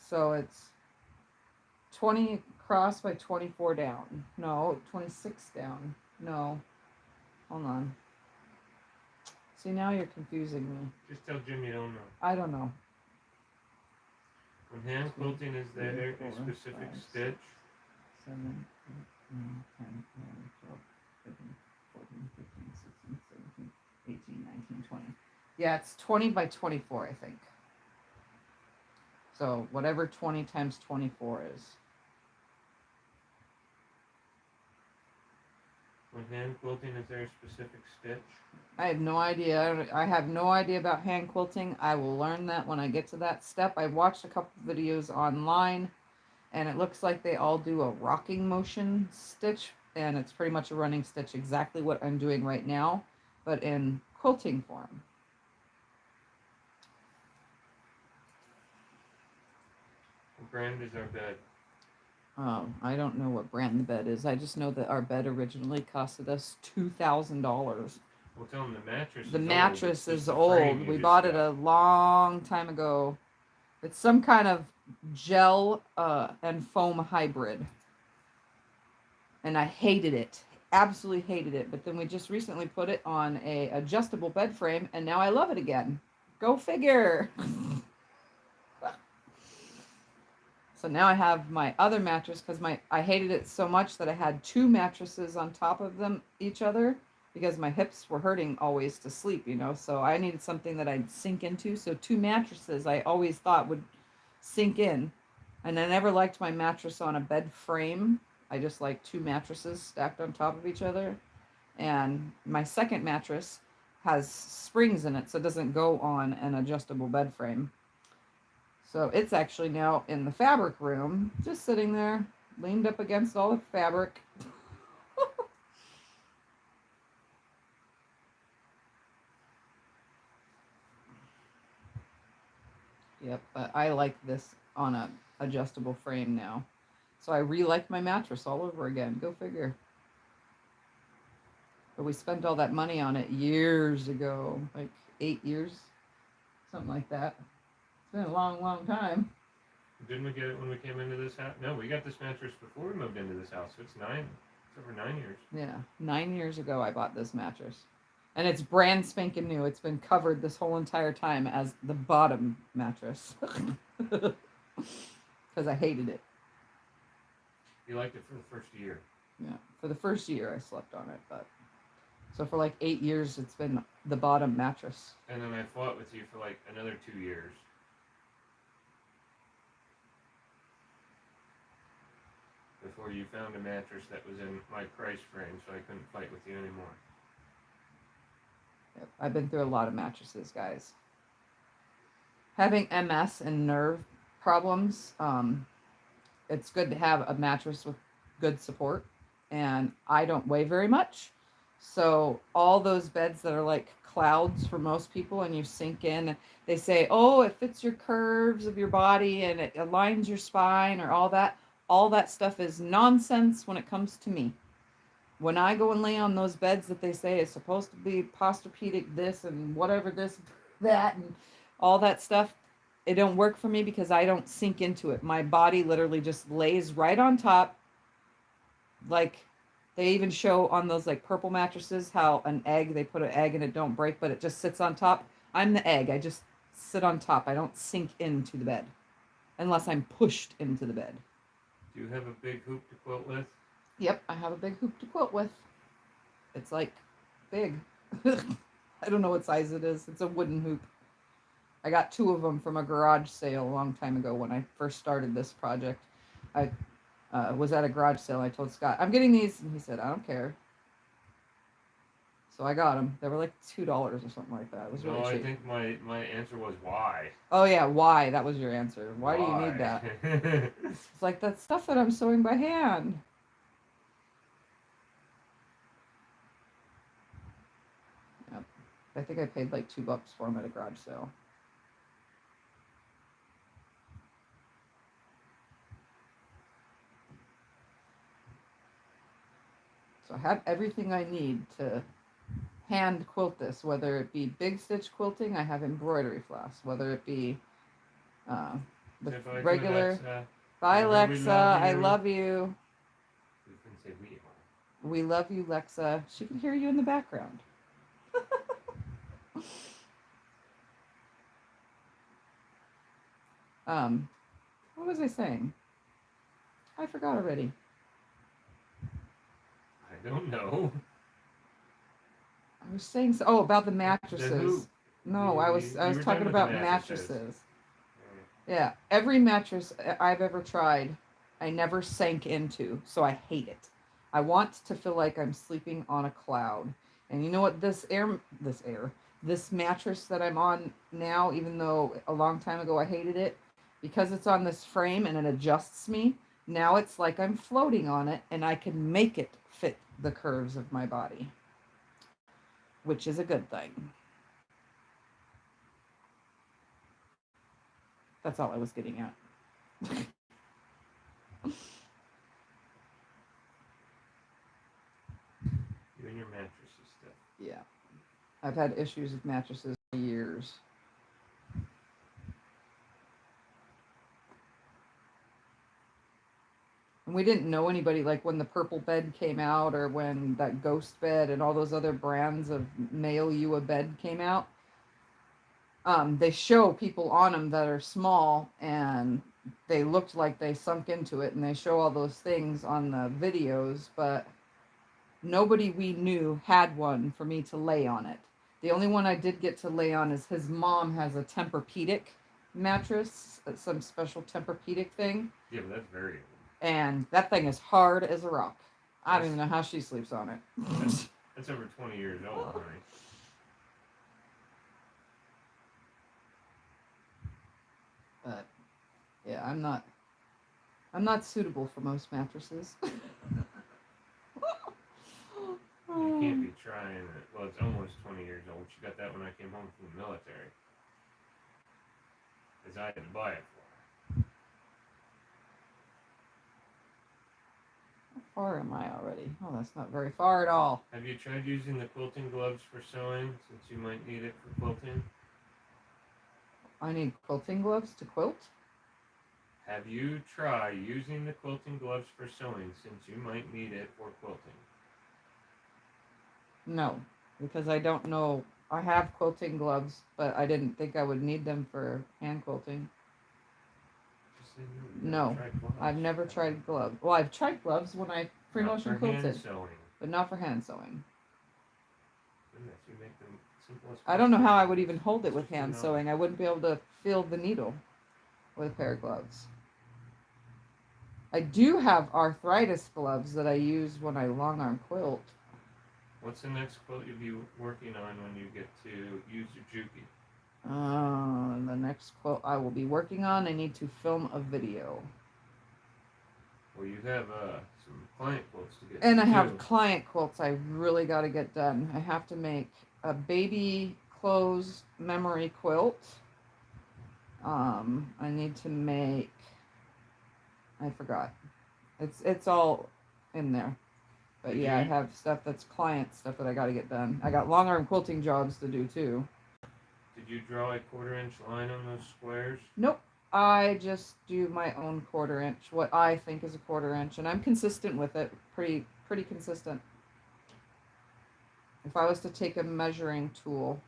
So it's 20 across by 24 down. No, 26 down. No. Hold on. See, now you're confusing me. Just tell Jim you don't know. I don't know. When hand quilting is there, a specific stitch. 7, 8, 9, 10, 11, 12, 13, 14, 15, 16, 17, 18, 19, 20. Yeah, it's 20 by 24, I think. So whatever 20 times 24 is. When hand quilting is there a specific stitch? I have no idea. I have no idea about hand quilting. I will learn that when I get to that step. I watched a couple videos online, and it looks like they all do a rocking motion stitch and it's pretty much a running stitch, exactly what I'm doing right now, but in quilting form. What brand is our bed? Oh, I don't know what brand the bed is. I just know that our bed originally costed us $2,000. Well, tell them the mattress. The is mattress old. It's is just the frame old. you We just bought it got. a long time ago. It's some kind of gel and foam hybrid. And I hated it. Absolutely hated it. But then we just recently put it on a adjustable bed frame, and now I love it again. Go figure. So now I have my other mattress because I hated it so much that I had two mattresses on top of them each other because my hips were hurting always to sleep, you know. So I needed something that I'd sink into. So two mattresses I always thought would sink in. And I never liked my mattress on a bed frame. I just like two mattresses stacked on top of each other. And my second mattress has springs in it so it doesn't go on an adjustable bed frame. So it's actually now in the fabric room, just sitting there, leaned up against all the fabric. Yep, but I like this on a adjustable frame now. So I re-liked my mattress all over again. Go figure. But we spent all that money on it years ago, like 8 years, something like that. It's been a long, long time. Didn't we get it when we came into this house? No, we got this mattress before we moved into this house. So it's over 9 years. Yeah, 9 years ago I bought this mattress. And it's brand spanking new. It's been covered this whole entire time as the bottom mattress. Because I hated it. You liked it for the first year. Yeah, for the first year I slept on it, but so for like 8 years it's been the bottom mattress. And then I fought with you for like another 2 years. Before you found a mattress that was in my price range, so I couldn't fight with you anymore. Yep, I've been through a lot of mattresses, guys. Having MS and nerve problems, it's good to have a mattress with good support. And I don't weigh very much. So all those beds that are like clouds for most people and you sink in, they say, oh, it fits your curves of your body and it aligns your spine or all that. All that stuff is nonsense when it comes to me. When I go and lay on those beds that they say is supposed to be posturpedic this and whatever this, that, and all that stuff, it don't work for me because I don't sink into it. My body literally just lays right on top. Like they even show on those like purple mattresses how they put an egg and it don't break, but it just sits on top. I'm the egg. I just sit on top. I don't sink into the bed unless I'm pushed into the bed. Do you have a big hoop to quilt with? Yep, I have a big hoop to quilt with. It's like big. I don't know what size it is. It's a wooden hoop. I got 2 of them from a garage sale a long time ago when I first started this project. I was at a garage sale. I told Scott, I'm getting these. And he said, I don't care. So I got them. They were like $2 or something like that. It was really cheap. I think my answer was why. Oh, yeah, why? That was your answer. Why do you need that? It's like that stuff that I'm sewing by hand. Yep. I think I paid like $2 for them at a garage sale. So I have everything I need to hand quilt this, whether it be big stitch quilting, I have embroidery floss, whether it be the regular. Bye, Lexa. I love you. You can say we. We love you, Lexa. She can hear you in the background. What was I saying? I forgot already. I don't know. I was saying about the mattresses. No, I was talking about mattresses. Yeah, every mattress I've ever tried, I never sank into, so I hate it. I want to feel like I'm sleeping on a cloud. And you know what? This mattress that I'm on now, even though a long time ago I hated it, because it's on this frame and it adjusts me, now it's like I'm floating on it and I can make it fit the curves of my body, which is a good thing. That's all I was getting at. You and your mattresses stuff. Yeah. I've had issues with mattresses for years. And we didn't know anybody, like when the purple bed came out, or when that ghost bed and all those other brands of mail you a bed came out. They show people on them that are small and they looked like they sunk into it, and they show all those things on the videos, but nobody we knew had one for me to lay on it. The only one I did get to lay on is his mom has a Tempur-Pedic mattress, some special Tempur-Pedic thing. Yeah, but that's very old. And that thing is hard as a rock. I don't even know how she sleeps on it. That's over 20 years old, honey. But yeah, I'm not suitable for most mattresses. You can't be trying it. Well, it's almost 20 years old. She got that when I came home from the military. Because I had to buy it for her. How far am I already? Oh, that's not very far at all. Have you tried using the quilting gloves for sewing, since you might need it for quilting? I need quilting gloves to quilt? Have you tried using the quilting gloves for sewing, since you might need it for quilting? No, because I don't know. I have quilting gloves, but I didn't think I would need them for hand quilting. No, I've never tried gloves. Well, I've tried gloves when I free motion quilted, but not for hand sewing. You make them simple as I don't know how I would even hold it with hand sewing. I wouldn't be able to feel the needle with a pair of gloves. I do have arthritis gloves that I use when I long arm quilt. What's the next quilt you'll be working on when you get to use your Juki? The next quilt I will be working on, I need to film a video. Well, you have some client quilts to get And to I have too. client quilts I really got to get done. I have to make a baby clothes memory quilt. I need to make, I forgot. It's all in there. But yeah, I have stuff that's client stuff that I got to get done. I got long arm quilting jobs to do too. Did you draw a 1/4-inch line on those squares? Nope. I just do my own 1/4 inch, what I think is a 1/4 inch, and I'm consistent with it. Pretty consistent. If I was to take a measuring tool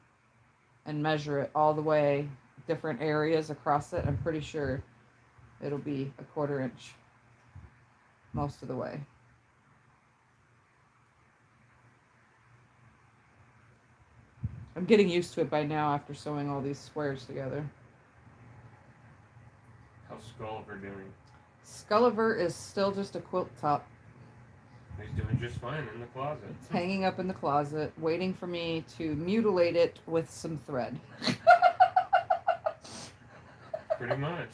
and measure it all the way, different areas across it, I'm pretty sure it'll be a 1/4 inch most of the way. I'm getting used to it by now after sewing all these squares together. How's Skulliver doing? Skulliver is still just a quilt top. He's doing just fine in the closet. It's hanging up in the closet, waiting for me to mutilate it with some thread. Pretty much.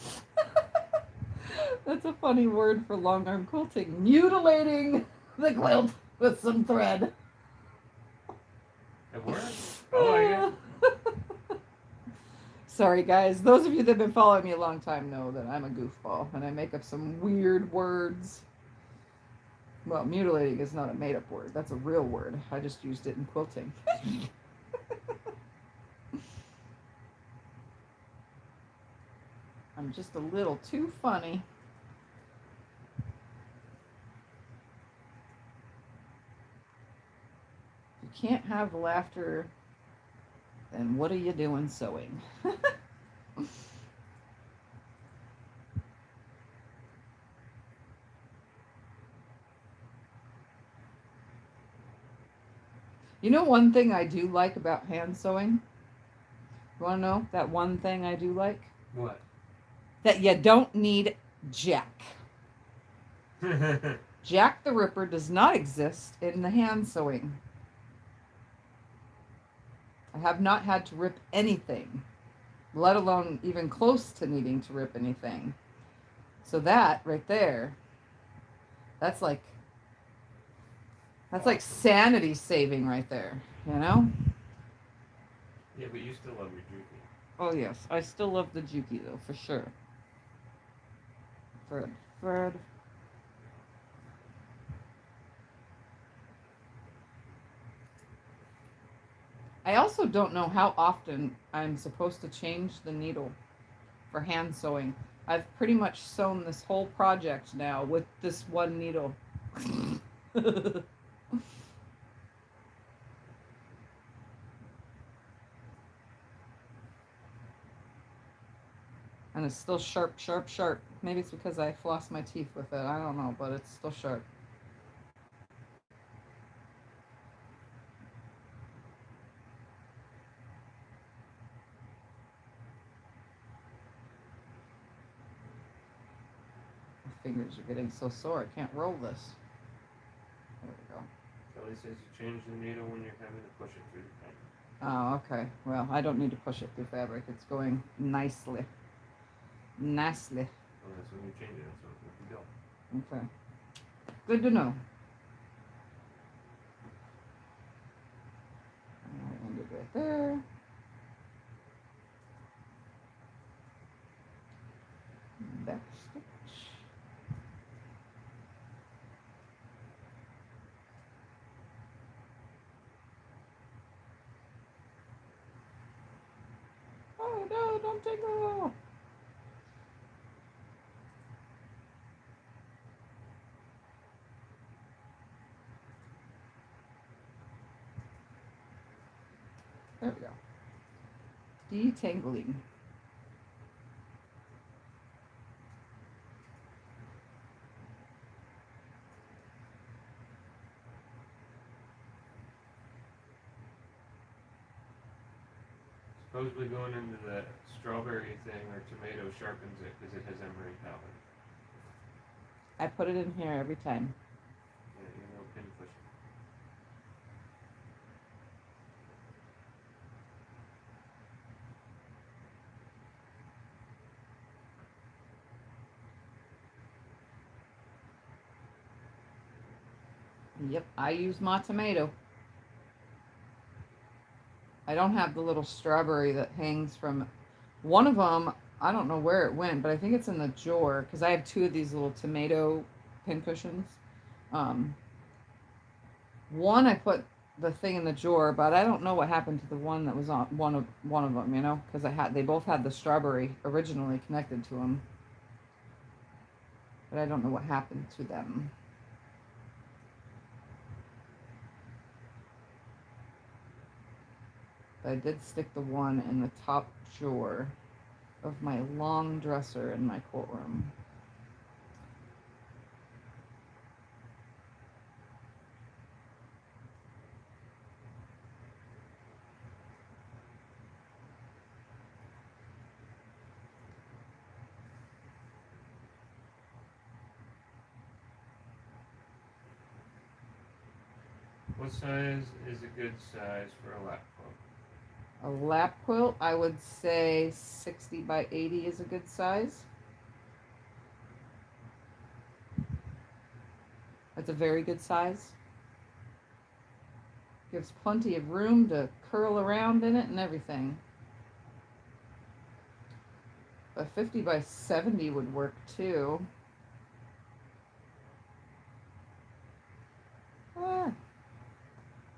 That's a funny word for long arm quilting. Mutilating the quilt with some thread. It works. I like it. Sorry guys, those of you that have been following me a long time know that I'm a goofball and I make up some weird words. Well, mutilating is not a made up word. That's a real word. I just used it in quilting. I'm just a little too funny. If you can't have laughter, then what are you doing sewing? You know one thing I do like about hand sewing? You want to know that one thing I do like? What? That you don't need Jack. Jack the Ripper does not exist in the hand sewing. I have not had to rip anything, let alone even close to needing to rip anything. So that right there, that's like That's like sanity saving right there, you know? Yeah, but you still love your Juki. Oh, yes. I still love the Juki, though, for sure. Fred. I also don't know how often I'm supposed to change the needle for hand sewing. I've pretty much sewn this whole project now with this one needle. And it's still sharp, sharp, sharp. Maybe it's because I flossed my teeth with it. I don't know, but it's still sharp. My fingers are getting so sore, I can't roll this. There we go. Kelly says you change the needle when you're having to push it through the paint. Oh, okay. Well, I don't need to push it through fabric. It's going nicely. Nicely. Well, that's when you change it. That's when you go. Okay. Good to know. Alright, end it right there. Back stitch. Oh no, don't tingle! There we go. Detangling. Supposedly going into the strawberry thing or tomato sharpens it because it has emery powder. I put it in here every time. Yeah, you know, pin pushing. Yep, I use my tomato. I don't have the little strawberry that hangs from one of them. I don't know where it went, but I think it's in the drawer because I have two of these little tomato pin cushions. One I put the thing in the drawer, but I don't know what happened to the one that was on one of them. You know, because they both had the strawberry originally connected to them, but I don't know what happened to them. But I did stick the one in the top drawer of my long dresser in my courtroom. What size is a good size for a lap quilt? A lap quilt, I would say 60 by 80 is a good size. That's a very good size. Gives plenty of room to curl around in it and everything. A 50 by 70 would work too. Ah,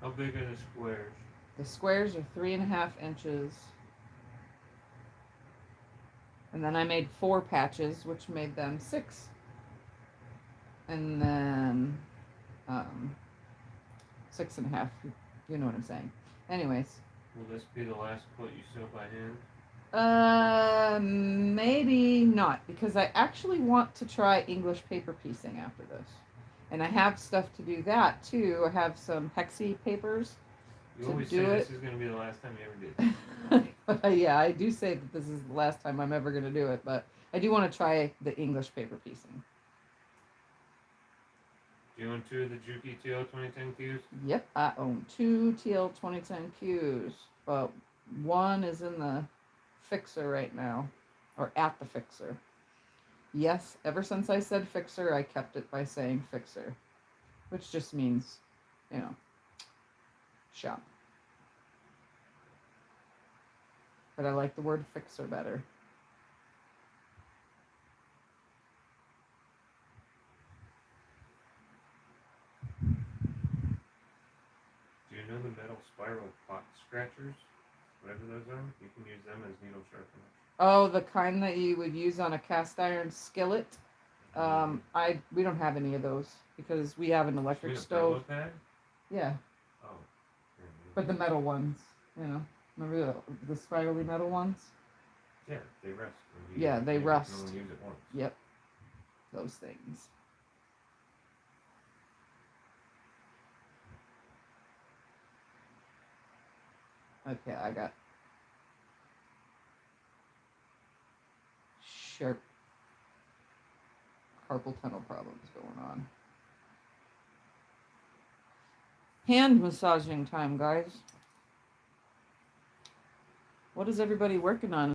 How big are the squares? the squares are 3.5 inches. And then I made 4 patches, which made them 6. And then 6.5. You know what I'm saying. Anyways. Will this be the last quilt you sew by hand? Maybe not, because I actually want to try English paper piecing after this. And I have stuff to do that too. I have some hexie papers. You always say this is going to be the last time you ever did this. But yeah, I do say that this is the last time I'm ever going to do it, but I do want to try the English paper piecing. Do you own 2 of the Juki TL 2010 Qs? Yep, I own 2 TL 2010 Qs, but one is in the fixer right now, or at the fixer. Yes, ever since I said fixer, I kept it by saying fixer, which just means you know, shop. But I like the word fixer better. Do you know the metal spiral pot scratchers? Whatever those are, you can use them as needle sharpeners. Oh, the kind that you would use on a cast iron skillet. We don't have any of those because we have an electric stove. Pad? Yeah. Oh. But the metal ones, you know, remember the spirally metal ones? Yeah, they rust. Yeah, they rust. You can only use it once. Yep. Those things. Okay, I got sharp carpal tunnel problems going on. Hand massaging time, guys. What is everybody working on?